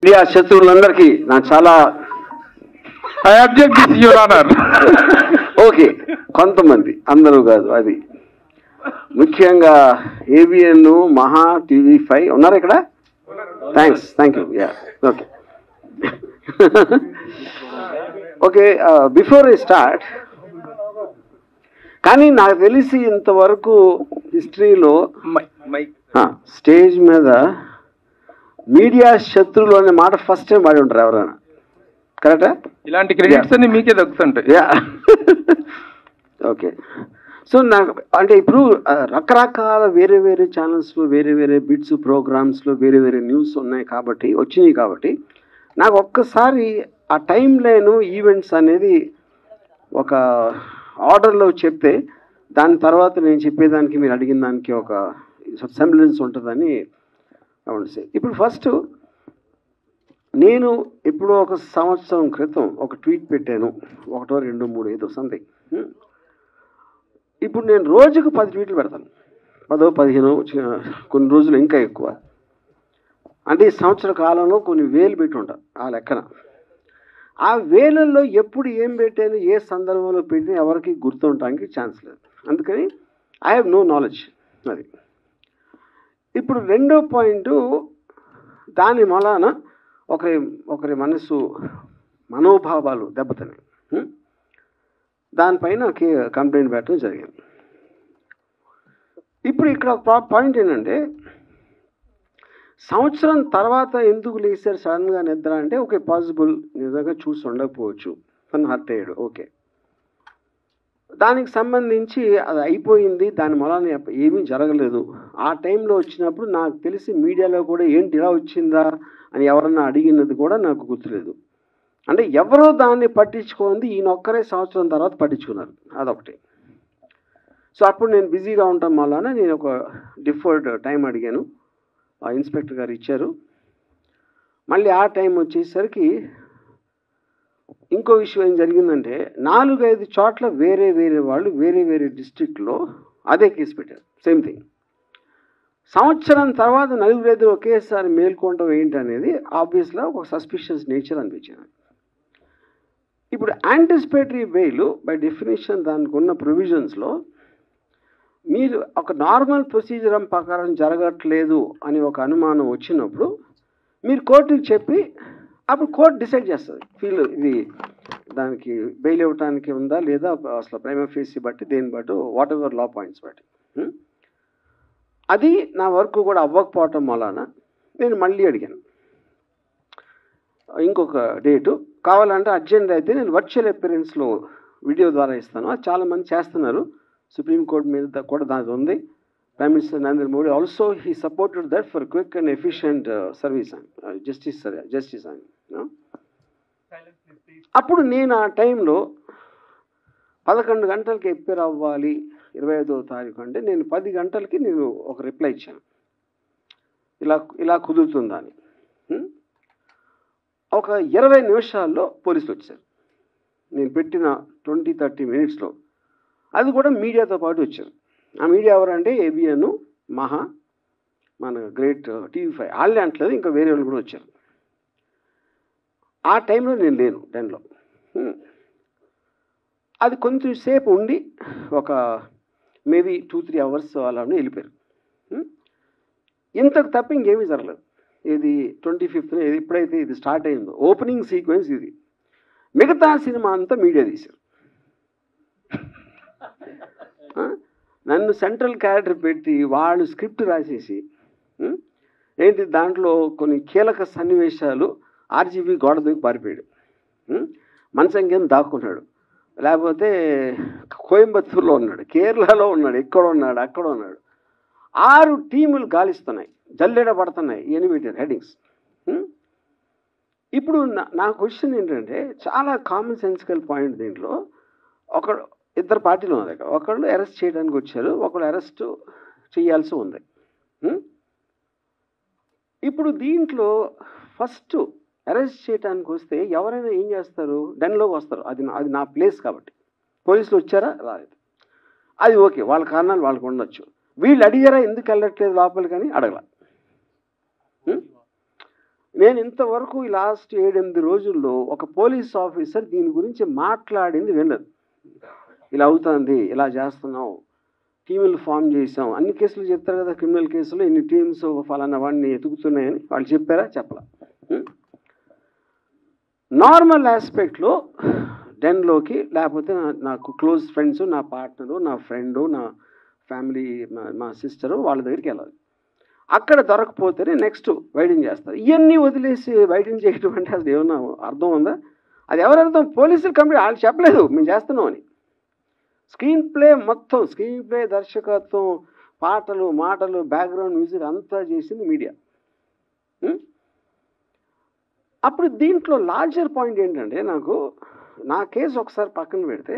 Media శత్రువులందరికీ నా చాలా I object this your honour. Okay, కొంతమంది, అందరూ కాదు. అది ముఖ్యంగా ఏబిఎన్, మహా, TV5 ఉన్నారు ఇక్కడ. Thanks, thank you. Yeah, okay okay. Before I start, కానీ నాకు తెలిసి ఇంతవరకు హిస్టరీలో స్టేజ్ మీద మీడియా శత్రువులు అనే మాట ఫస్ట్ టైం వాడి ఉంటారు ఎవరైనా. కరెక్టా? ఇలాంటి క్రెడిట్స్ అన్ని మీకే దక్కుతుంటాయి. Yeah, okay. సో నాకు అంటే ఇప్పుడు రకరకాల వేరే వేరే ఛానల్స్లో వేరే వేరే బిట్స్ ప్రోగ్రామ్స్లో వేరే వేరే న్యూస్ ఉన్నాయి కాబట్టి వచ్చినాయి కాబట్టి నాకు ఒక్కసారి ఆ టైం లైన్ ఈవెంట్స్ అనేది ఒక ఆర్డర్లో చెప్తే దాని తర్వాత నేను చెప్పేదానికి మీరు అడిగిన దానికి ఒక సెంబ్లెన్స్ ఉంటుందని అవును. ఇప్పుడు ఫస్ట్ నేను ఎప్పుడో ఒక సంవత్సరం క్రితం ఒక ట్వీట్ పెట్టాను, 1, 2, 3 ఏదో సంథింగ్. ఇప్పుడు నేను రోజుకు 10 ట్వీట్లు పెడతాను, 10, 15, కొన్ని రోజులు ఇంకా ఎక్కువ. అంటే ఈ సంవత్సర కాలంలో కొన్ని వేలు పెట్టి ఉంటాను ఆ లెక్కన. ఆ వేలల్లో ఎప్పుడు ఏం పెట్టాను, ఏ సందర్భంలో పెట్టినా ఎవరికి గుర్తుండటానికి ఛాన్స్ లేదు. అందుకని ఐ హ్యావ్ నో నాలెడ్జ్. అది ఇప్పుడు రెండో పాయింట్, దాని మూలాన ఒకరి మనోభావాలు దెబ్బతిన్నాయి. దానిపైన కంప్లైంట్ పెట్టడం జరిగింది. ఇప్పుడు ఇక్కడ పాయింట్ ఏంటంటే, సంవత్సరం తర్వాత ఎందుకు లేచారు సడన్గా నిద్ర అంటే, ఓకే పాసిబుల్ నిజంగా చూసి ఉండకపోవచ్చు, తను హర్ట్ అయ్యాడు, ఓకే. దానికి సంబంధించి అది అయిపోయింది, దాని మూలాన ఏమీ జరగలేదు. ఆ టైంలో వచ్చినప్పుడు నాకు తెలిసి మీడియాలో కూడా ఏంటి ఇలా వచ్చిందా అని ఎవరన్నా అడిగినది కూడా నాకు గుర్తులేదు. అంటే ఎవరో దాన్ని పట్టించుకుంది, ఈయన ఒక్కరే సంవత్సరం తర్వాత పట్టించుకున్నారు, అదొకటి. సో అప్పుడు నేను బిజీగా ఉండటం వలన నేను ఒక డిఫర్డ్ టైం అడిగాను, ఆ ఇన్స్పెక్టర్ గారు ఇచ్చారు. మళ్ళీ ఆ టైం వచ్చేసరికి ఇంకో విషయం ఏం జరిగిందంటే, 4-5 చోట్ల వేరే వేరే వాళ్ళు వేరే వేరే డిస్ట్రిక్ట్లో అదే కేసు పెట్టారు, సేమ్ థింగ్. సంవత్సరం తర్వాత 4-5 ఒకేసారి మేల్కొనడం ఏంటనేది ఆబ్వియస్గా ఒక సస్పిషియస్ నేచర్ అనిపించింది. ఇప్పుడు యాంటిసిపేటరీ బెయిల్ బై డెఫినేషన్ దానికి ఉన్న ప్రొవిజన్స్లో మీరు ఒక నార్మల్ ప్రొసీజర్ ప్రకారం జరగట్లేదు అని ఒక అనుమానం వచ్చినప్పుడు మీరు కోర్టుకి చెప్పి అప్పుడు కోర్టు డిసైడ్ చేస్తుంది, ఇది దానికి బెయిల్ ఇవ్వడానికి ఉందా లేదా, అసలు ప్రైమా ఫేసి బట్టి దేని బట్టి వాట్ ఎవర్ లా పాయింట్స్ బట్టి. అది నా వర్క్ కూడా అవ్వకపోవటం వలన నేను మళ్ళీ అడిగాను ఇంకొక డేటు కావాలంటే అర్జెంట్ అయితే నేను వర్చువల్ అపియరెన్స్లో వీడియో ద్వారా ఇస్తాను. అది చాలామంది చేస్తున్నారు, సుప్రీంకోర్టు మీద కూడా దాని ఉంది. Prime Minister Narendra Modi also he supported that for quick and efficient service and justice. అప్పుడు నేను ఆ టైంలో 11 గంటలకి ఎప్పేర్ అవ్వాలి 25వ తారీఖు అంటే నేను 10 గంటలకి నేను ఒక రిప్లై ఇచ్చాను, ఇలా కుదురుతుందని. ఒక 20 నిమిషాల్లో పోలీసులు వచ్చారు, నేను పెట్టిన 20-30 మినిట్స్లో. అది కూడా మీడియాతో పాటు వచ్చారు. ఆ మీడియా ఎవరంటే ఏబిఎన్, మహా, మన గ్రేట్ TV5 వాళ్ళే అంటలేదు, ఇంకా వేరే వాళ్ళు కూడా వచ్చారు. ఆ టైంలో నేను లేను 10లో. అది కొంచెం సేపు ఉండి ఒక మేబీ 2-3 అవర్స్ అలానే వెళ్ళిపోయారు. ఇంతకు తప్ప ఇంకేమీ జరగలేదు. ఇది 25th ఎప్పుడైతే ఇది స్టార్ట్ అయిందో ఓపెనింగ్ సీక్వెన్స్ ఇది. మిగతా సినిమా అంతా మీడియా తీశారు. నన్ను సెంట్రల్ క్యారెక్టర్ పెట్టి వాళ్ళు స్క్రిప్ట్ రాసేసి ఏంటి దాంట్లో కొన్ని కీలక సన్నివేశాలు RGB గోడ దూకి పారిపోయాడు, మంచం కింద దాక్కున్నాడు, లేకపోతే కోయంబత్తూరులో ఉన్నాడు, కేరళలో ఉన్నాడు, ఎక్కడ ఉన్నాడు, అక్కడ ఉన్నాడు. 6 టీములు గాలిస్తున్నాయి, జల్లెడ పడుతున్నాయి ఎనిమేటెడ్ హెడ్డింగ్స్. ఇప్పుడు నా క్వశ్చన్ ఏంటంటే, చాలా కామన్ సెన్సికల్ పాయింట్ దీంట్లో. ఇద్దరు పార్టీలు ఉన్నారు ఇక్కడ, ఒకళ్ళు అరెస్ట్ చేయడానికి వచ్చారు, ఒకళ్ళు అరెస్ట్ చేయాల్సి ఉంది. ఇప్పుడు దీంట్లో ఫస్ట్ అరెస్ట్ చేయడానికి వస్తే ఎవరైనా ఏం చేస్తారు, డెన్లోకి వస్తారు. అది నా ప్లేస్ కాబట్టి. పోలీసులు వచ్చారా, రాలేదు, అది ఓకే, వాళ్ళ కారణాలు వాళ్ళకు ఉండొచ్చు. వీళ్ళు అడిగారా ఎందుకు వెళ్ళట్లేదు లోపలికి అని అడగల. నేను ఇంతవరకు ఈ లాస్ట్ 7-8 రోజుల్లో ఒక పోలీస్ ఆఫీసర్ దీని గురించి మాట్లాడింది వినలేదు. ఇలా అవుతుంది, ఇలా చేస్తున్నాం, టీములు ఫామ్ చేసాం, అన్ని కేసులు చెప్తారు కదా, క్రిమినల్ కేసులు ఇన్ని టీమ్స్ ఫలానా వాడిని ఎతుకుతున్నాయని వాళ్ళు చెప్పారా? చెప్పలా. నార్మల్ ఆస్పెక్ట్లో డెన్లోకి లేకపోతే నాకు క్లోజ్ ఫ్రెండ్స్, నా పార్ట్నరు, నా ఫ్రెండు, నా ఫ్యామిలీ, మా సిస్టరు వాళ్ళ దగ్గరికి వెళ్ళాలి. అక్కడ దొరకపోతేనే నెక్స్ట్ వైడింగ్ చేస్తారు. ఇవన్నీ వదిలేసి వైడింగ్ చేయడం అంటే అసలు ఏమన్నా అర్థం ఉందా? అది ఎవరు అర్థం? పోలీసులు కంప్లీట్ వాళ్ళు చెప్పలేదు మేము చేస్తున్నాం అని. స్క్రీన్ ప్లే మొత్తం, స్క్రీన్ ప్లే, దర్శకత్వం, పాటలు, మాటలు, బ్యాక్గ్రౌండ్ మ్యూజిక్ అంతా చేసింది మీడియా. అప్పుడు దీంట్లో లార్జర్ పాయింట్ ఏంటంటే, నాకు నా కేసు ఒకసారి పక్కన పెడితే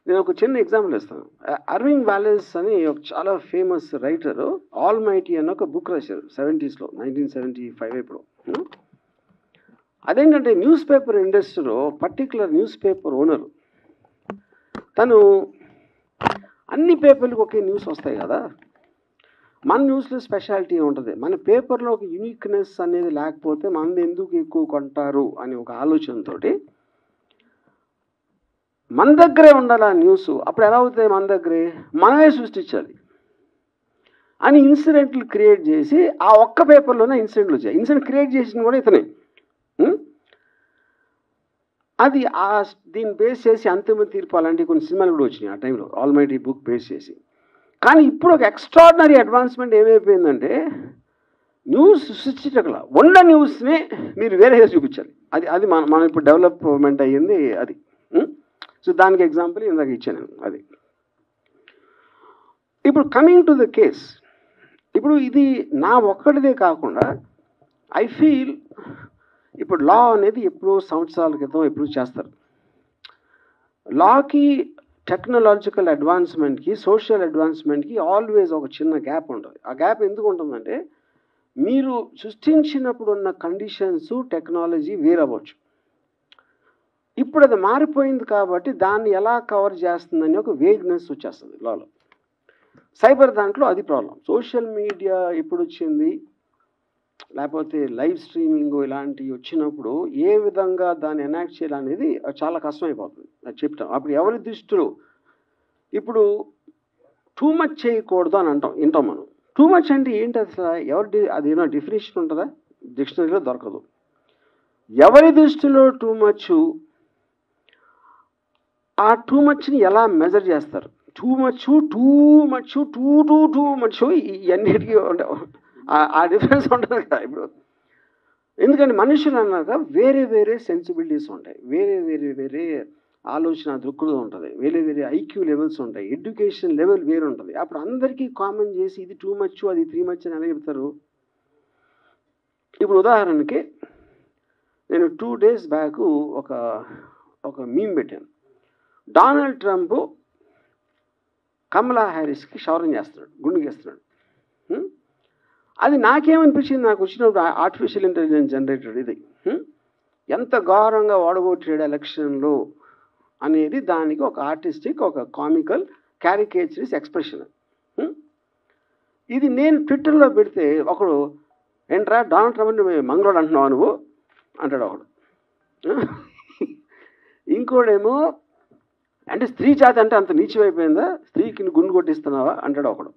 నేను ఒక చిన్న ఎగ్జాంపుల్ ఇస్తాను. అర్వింగ్ వాలెస్ అని ఒక చాలా ఫేమస్ రైటరు ఆల్ మైటీ అని ఒక బుక్ రాశారు 70s, 1975 ఇప్పుడు. అదేంటంటే న్యూస్ పేపర్ ఇండస్ట్రీలో పర్టికులర్ న్యూస్ పేపర్ ఓనరు తను అన్ని పేపర్లకు ఒకే న్యూస్ వస్తాయి కదా, మన న్యూస్లో స్పెషాలిటీ ఉంటుంది, మన పేపర్లో ఒక యూనిక్నెస్ అనేది లేకపోతే మనది ఎందుకు ఎక్కువ కొంటారు అని ఒక ఆలోచనతో మన దగ్గరే ఉండాలి ఆ న్యూస్. అప్పుడు ఎలా అవుతాయి? మన దగ్గరే మనమే సృష్టించాలి అని ఇన్సిడెంట్లు క్రియేట్ చేసి ఆ ఒక్క పేపర్లోనే ఇన్సిడెంట్లు వచ్చాయి. ఇన్సిడెంట్ క్రియేట్ చేసింది కూడా ఇతనే. అది దీన్ని బేస్ చేసి అంతిమ తీర్పు అలాంటి కొన్ని సినిమాలు కూడా వచ్చినాయి ఆ టైంలో, ఆల్మైటీ బుక్ బేస్ చేసి. కానీ ఇప్పుడు ఒక ఎక్స్ట్రాడినరీ అడ్వాన్స్మెంట్ ఏమైపోయిందంటే న్యూస్ సృష్టించగల ఉన్న న్యూస్ని మీరు వేరేగా చూపించాలి. అది మనం ఇప్పుడు డెవలప్మెంట్ అయ్యింది అది. సో దానికి ఎగ్జాంపుల్ ఇందాక ఇచ్చాను అది. ఇప్పుడు కమింగ్ టు ద కేస్, ఇప్పుడు ఇది నా ఒక్కడిదే కాకుండా ఐ ఫీల్ ఇప్పుడు లా అనేది ఎప్పుడో సంవత్సరాల క్రితం ఎప్పుడు చేస్తారు. లాకి టెక్నాలజికల్ అడ్వాన్స్మెంట్కి, సోషల్ అడ్వాన్స్మెంట్కి ఆల్వేస్ ఒక చిన్న గ్యాప్ ఉంటుంది. ఆ గ్యాప్ ఎందుకు ఉంటుందంటే మీరు సృష్టించినప్పుడు ఉన్న కండిషన్స్, టెక్నాలజీ వేరవ్వచ్చు. ఇప్పుడు అది మారిపోయింది కాబట్టి దాన్ని ఎలా కవర్ చేస్తుందని ఒక వేగ్నెస్ వచ్చేస్తుంది లాలో. సైబర్ దాంట్లో అది ప్రాబ్లం. సోషల్ మీడియా ఎప్పుడు వచ్చింది, లేకపోతే లైవ్ స్ట్రీమింగ్ ఇలాంటివి వచ్చినప్పుడు ఏ విధంగా దాన్ని ఎనాక్ట్ చేయాలనేది చాలా కష్టమైపోతుంది. అది చెప్తాం. అప్పుడు ఎవరి దృష్టిలో ఇప్పుడు టూ మచ్ చేయకూడదు అని వింటాం మనం. టూ మచ్ అంటే ఏంటి అసలు? అది ఏమైనా డెఫినేషన్ ఉంటుందా? డిక్షనరీలో దొరకదు. ఎవరి దృష్టిలో టూ మచ్, ఆ టూ మచ్ని ఎలా మెజర్ చేస్తారు? టూ మచ్, టూ మచ్ ఇవన్నిటికీ ఆ డిఫరెన్స్ ఉంటుంది కదా ఇప్పుడు. ఎందుకంటే మనుషులు అన్నాక వేరే వేరే సెన్సిబిలిటీస్ ఉంటాయి, వేరే ఆలోచన దృక్పథం ఉంటుంది, వేరే ఐక్యూ లెవెల్స్ ఉంటాయి, ఎడ్యుకేషన్ లెవెల్ వేరు ఉంటుంది. అప్పుడు అందరికీ కామన్ చేసి ఇది టూ మచ్, అది 3 మచ్ అని ఎలా చెప్తారు? ఇప్పుడు ఉదాహరణకి నేను 2 days బ్యాక్ ఒక మీమ్ పెట్టాను. డొనాల్డ్ ట్రంప్ కమలా హ్యారిస్కి క్షౌరం చేస్తున్నాడు, గుండు గేస్తున్నాడు. అది నాకేమనిపించింది, నాకు వచ్చినప్పుడు ఆర్టిఫిషియల్ ఇంటెలిజెన్స్ జనరేటెడ్ ఇది ఎంత ఘోరంగా ఓడగొట్టాడు ఎలక్షన్లో అనేది దానికి ఒక ఆర్టిస్టిక్, ఒక కామికల్, క్యారికేచరిస్ ఎక్స్ప్రెషన్. ఇది నేను ట్విట్టర్లో పెడితే ఒకడు ఏంట్రా డొనాల్డ్ ట్రంప్ని మంగళోడు అంటున్నావు నువ్వు అంటాడు ఒకడు. ఇంకోడేమో అంటే స్త్రీ జాతి అంటే అంత నీచమైపోయిందా, స్త్రీకి గుండు కొట్టిస్తున్నావా అంటాడు ఒకడు.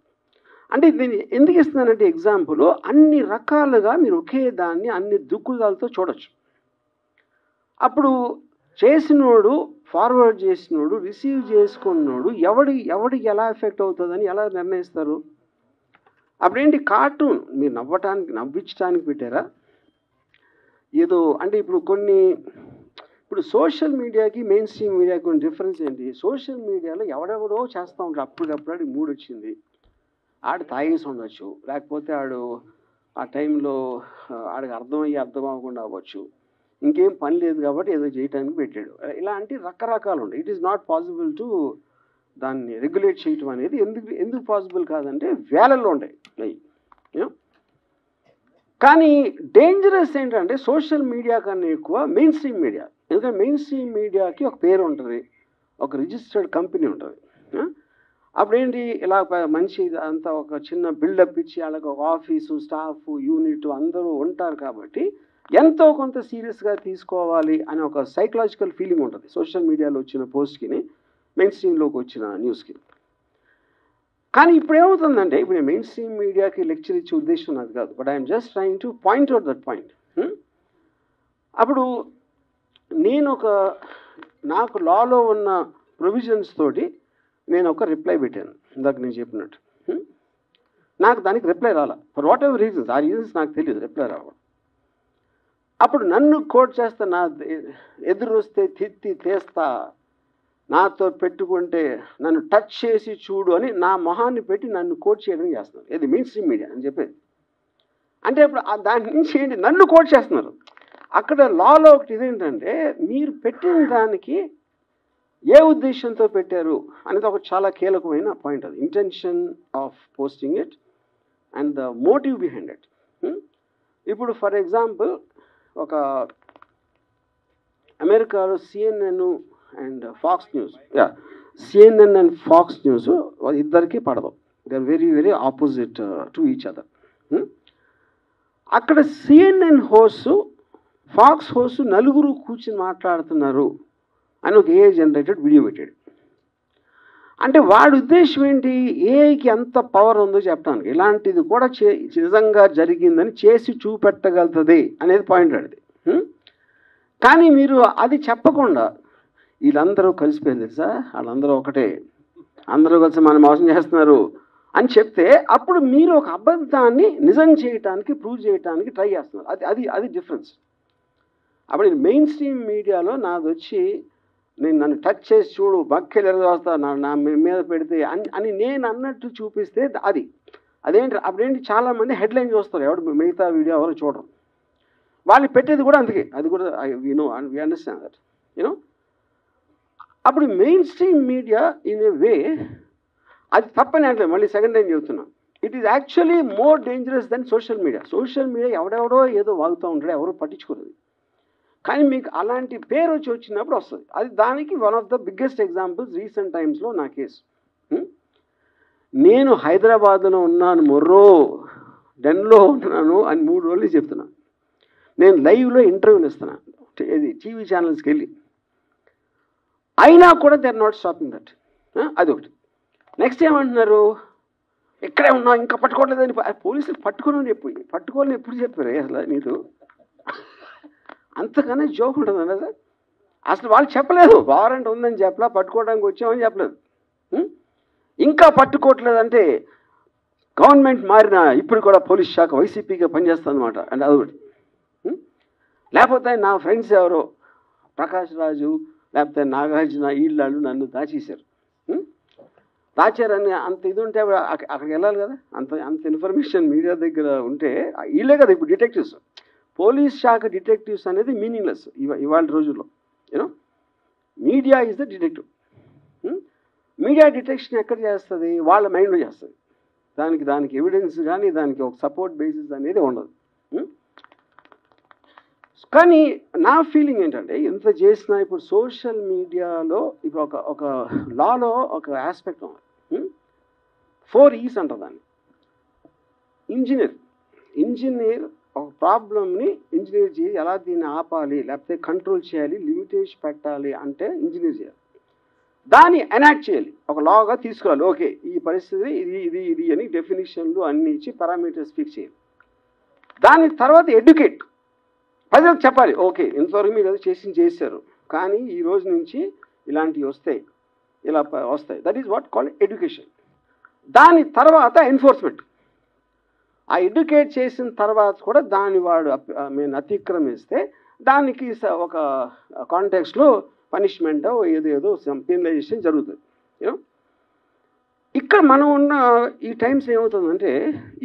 అంటే దీన్ని ఎందుకు ఇస్తున్నానంటే ఎగ్జాంపుల్, అన్ని రకాలుగా మీరు ఒకే దాన్ని అన్ని దృక్పథాలతో చూడొచ్చు. అప్పుడు చేసినోడు, ఫార్వర్డ్ చేసినోడు, రిసీవ్ చేసుకున్నోడు ఎవడికి ఎలా ఎఫెక్ట్ అవుతుందని ఎలా నిర్ణయిస్తారు? అప్పుడేంటి కార్టూన్ మీరు నవ్వించడానికి పెట్టారా ఏదో? అంటే ఇప్పుడు సోషల్ మీడియాకి మెయిన్ స్ట్రీమ్ మీడియాకి కొన్ని డిఫరెన్స్ ఏంటి? సోషల్ మీడియాలో ఎవడెవడో చేస్తూ ఉంటారు, అప్పటికప్పుడు మూడు వచ్చింది, ఆడు తాగేసి ఉండొచ్చు, లేకపోతే ఆడు ఆ టైంలో ఆడికి అర్థం అవ్వకుండా అవ్వచ్చు, ఇంకేం పని లేదు కాబట్టి ఏదో చేయడానికి పెట్టాడు. ఇలాంటి రకరకాలు ఉంటాయి. It is not possible to దాన్ని రెగ్యులేట్ చేయటం అనేది ఎందుకు పాసిబుల్ కాదంటే వేలల్లో ఉంటాయి అవి. కానీ డేంజరస్ ఏంటంటే సోషల్ మీడియా కన్నా ఎక్కువ మెయిన్ స్ట్రీమ్ మీడియా. ఎందుకంటే మెయిన్ స్ట్రీమ్ మీడియాకి ఒక పేరు ఉంటుంది, ఒక రిజిస్టర్డ్ కంపెనీ ఉంటుంది. అప్పుడేంటి ఇలా మంచి అంతా ఒక చిన్న బిల్డప్ ఇచ్చి వాళ్ళకి ఒక ఆఫీసు స్టాఫ్ యూనిట్ అందరూ ఉంటారు కాబట్టి ఎంతో కొంత సీరియస్గా తీసుకోవాలి అనే ఒక సైకలాజికల్ ఫీలింగ్ ఉంటుంది సోషల్ మీడియాలో వచ్చిన పోస్ట్కి మెయిన్ స్ట్రీమ్లోకి వచ్చిన న్యూస్కి. కానీ ఇప్పుడు ఏమవుతుందంటే ఇప్పుడు మెయిన్ స్ట్రీమ్ మీడియాకి లెక్చర్ ఇచ్చే ఉద్దేశం నాది కాదు, but I'm just trying to point out that point. అప్పుడు నేను నాకు లాలో ఉన్న ప్రొవిజన్స్ తోటి నేను ఒక రిప్లై పెట్టాను ఇందాక నేను చెప్పినట్టు. నాకు దానికి రిప్లై రాలా ఫర్ వాట్ ఎవర్ రీజన్స్, ఆ రీజన్స్ నాకు తెలియదు రిప్లై రావడం. అప్పుడు నన్ను కోట్ చేస్తా, నా ఎదురు వస్తే తిత్తి తీస్తా, నాతో పెట్టుకుంటే నన్ను టచ్ చేసి చూడు అని నా మొహాన్ని పెట్టి నన్ను కోట్ చేయడం చేస్తున్నారు. ఇది మెయిన్ స్ట్రీమ్ మీడియా అని చెప్పేది. అంటే ఇప్పుడు దాని నుంచి ఏంటి నన్ను కోట్ చేస్తున్నారు. అక్కడ లాలో ఒకటి ఇదేంటంటే మీరు పెట్టిన దానికి ఏ ఉద్దేశంతో పెట్టారు అనేది ఒక చాలా కీలకమైన పాయింట్. అది intention of posting it and the motive behind it. ఇప్పుడు ఫర్ ఎగ్జాంపుల్ ఒక అమెరికాలో CNN and Fox News, CNN and Fox News ఇద్దరికి పడదు, they are very very opposite to each other. అక్కడ సిఎన్ఎన్ హోస్ట్ ఫాక్స్ హోస్ట్ నలుగురు కూర్చుని మాట్లాడుతున్నారు అని ఒక ఏఐ జనరేటెడ్ వీడియో పెట్టాడు. అంటే వాడి ఉద్దేశం ఏంటి, ఏఐకి ఎంత పవర్ ఉందో చెప్పడానికి, ఇలాంటిది కూడా నిజంగా జరిగిందని చేసి చూపెట్టగలుగుతుంది అనేది పాయింట్ అడిది. కానీ మీరు అది చెప్పకుండా వీళ్ళందరూ కలిసిపోయింది తెలుసా, వాళ్ళందరూ ఒకటే, అందరూ కలిసి మనం మోసం చేస్తున్నారు అని చెప్తే అప్పుడు మీరు ఒక అబద్ధాన్ని నిజం చేయటానికి ప్రూవ్ చేయడానికి ట్రై చేస్తున్నారు. అది డిఫరెన్స్. అప్పుడు నేను మెయిన్ స్ట్రీమ్ మీడియాలో నాది వచ్చి నన్ను టచ్ చేసి చూడు బక్కెలు ఎరగొస్తా నా మీద పెడితే అని నేను అన్నట్టు చూపిస్తే అదేంటి అప్పుడేంటి చాలామంది హెడ్లైన్ చూస్తారు, ఎవరు మిగతా వీడియో ఎవరు చూడరు. వాళ్ళు పెట్టేది కూడా అందుకే, అది కూడా వి అండర్స్టాండ్ దట్ యూనో. అప్పుడు mainstream media in a way అది తప్పని అంటే మళ్ళీ సెకండ్ టైం చెబుతున్నాం, it is actually more dangerous than social media. Social media ఎవడెవడో ఏదో వాగుతూ ఉంటాడు, ఎవరు పట్టించుకోలేదు. కానీ మీకు అలాంటి పేరు వచ్చినప్పుడు వస్తుంది. అది దానికి one of the biggest examples recent టైమ్స్లో నా కేసు. నేను హైదరాబాద్లో ఉన్నాను, మొర్రో డెన్లో ఉన్నాను అని 3 రోజులు చెప్తున్నాను. నేను లైవ్లో ఇంటర్వ్యూలు ఇస్తున్నాను టీవీ ఛానల్స్కి వెళ్ళి, అయినా కూడా they are not stopping that. అదొకటి. నెక్స్ట్ ఏమంటున్నారు, ఇక్కడే ఉన్నావు ఇంకా పట్టుకోవట్లేదని పోలీసులు పట్టుకోవాలని ఎప్పుడు చెప్పారు అసలు నీకు? అంతకన్నా జోక్ ఉంటుంది అన్నది. అసలు వాళ్ళు చెప్పలేదు వారెంట్ ఉందని చెప్పలా, పట్టుకోవడానికి వచ్చామని చెప్పలేదు. ఇంకా పట్టుకోవట్లేదంటే గవర్నమెంట్ మారిన ఇప్పుడు కూడా పోలీస్ శాఖ వైసీపీగా పనిచేస్తుంది అనమాట. అండ్ అదొకటి. లేకపోతే నా ఫ్రెండ్స్ ఎవరో ప్రకాష్ రాజు లేకపోతే నాగార్జున వీళ్ళు నన్ను దాచారని అంత ఇది ఉంటే అక్కడికి వెళ్ళాలి కదా. అంత ఇన్ఫర్మేషన్ మీడియా దగ్గర ఉంటే వీళ్ళే కదా ఇప్పుడు డిటెక్టివ్స్. పోలీస్ శాఖ డిటెక్టివ్స్ అనేది మీనింగ్లెస్ ఇవాళ రోజుల్లో. You know media is the detective. Media detection ఎక్కడ చేస్తుంది, వాళ్ళ మైండ్లో చేస్తుంది. దానికి ఎవిడెన్స్ కానీ దానికి ఒక సపోర్ట్ బేసిస్ అనేది ఉండదు. కానీ నా ఫీలింగ్ ఏంటంటే ఇంత చేసిన ఇప్పుడు సోషల్ మీడియాలో ఇప్పుడు ఒక లాలో ఒక ఆస్పెక్ట్ ఉంది, 4 E's అంటారు దాన్ని. ఇంజనీర్ ఒక ప్రాబ్లమ్ని ఇంజనీర్ చేసి ఎలా దీన్ని ఆపాలి లేకపోతే కంట్రోల్ చేయాలి లిమిటేషన్ పెట్టాలి అంటే ఇంజనీర్ చేయాలి. దాన్ని ఎనాక్ట్ చేయాలి, ఒక లాగా తీసుకురావాలి. ఓకే ఈ పరిస్థితి ఇది అని డెఫినేషన్లు అన్ని ఇచ్చి పారామీటర్స్ ఫిక్స్ చేయాలి. దాని తర్వాత ఎడ్యుకేట్, ప్రజలకు చెప్పాలి ఓకే ఇంతవరకు మీరు ఏదో చేశారు కానీ ఈ రోజు నుంచి ఇలాంటివి వస్తాయి, ఇలా వస్తాయి. That is what called education. దాని తర్వాత ఎన్ఫోర్స్మెంట్. ఆ ఎడ్యుకేట్ చేసిన తర్వాత కూడా దాన్ని వాడు మేము అతిక్రమిస్తే దానికి ఒక కాంటెక్స్లో పనిష్మెంట్ ఏదో పెనలైజేషన్ జరుగుతుంది. యూనో ఇక్కడ మనం ఉన్న ఈ టైమ్స్ ఏమవుతుందంటే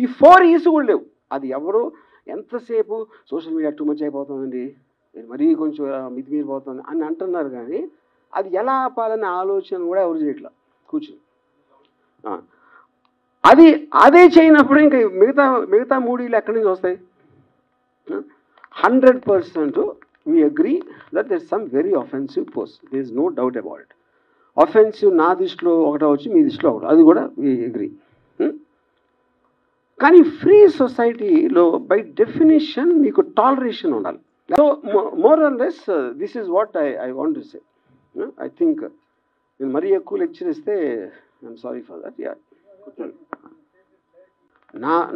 ఈ 4 E's కూడా లేవు. అది ఎవరు ఎంతసేపు సోషల్ మీడియా టూ మచ్ అయిపోతుందండి, మరీ కొంచెం మితిమీరిపోతుంది అని అంటున్నారు కానీ అది ఎలా ఆపాలనే ఆలోచన కూడా ఎవరు చేయట్లా కూర్చుని. అదే చేయనప్పుడు ఇంకా మిగతా 3 E's ఎక్కడి నుంచి వస్తాయి? 100% we agree that there is some very offensive post. There is no doubt about it. Offensive నా దృష్టిలో ఒకటి అవచ్చు, మీ దృష్టిలో ఒకటి, అది కూడా వి అగ్రీ. కానీ ఫ్రీ సొసైటీలో బై డెఫినేషన్ మీకు టాలరేషన్ ఉండాలి. So more or less this is what I want to say. I think నేను మరీ ఎక్కువ లెక్చర్ ఇస్తే I'm sorry for that. Yeah,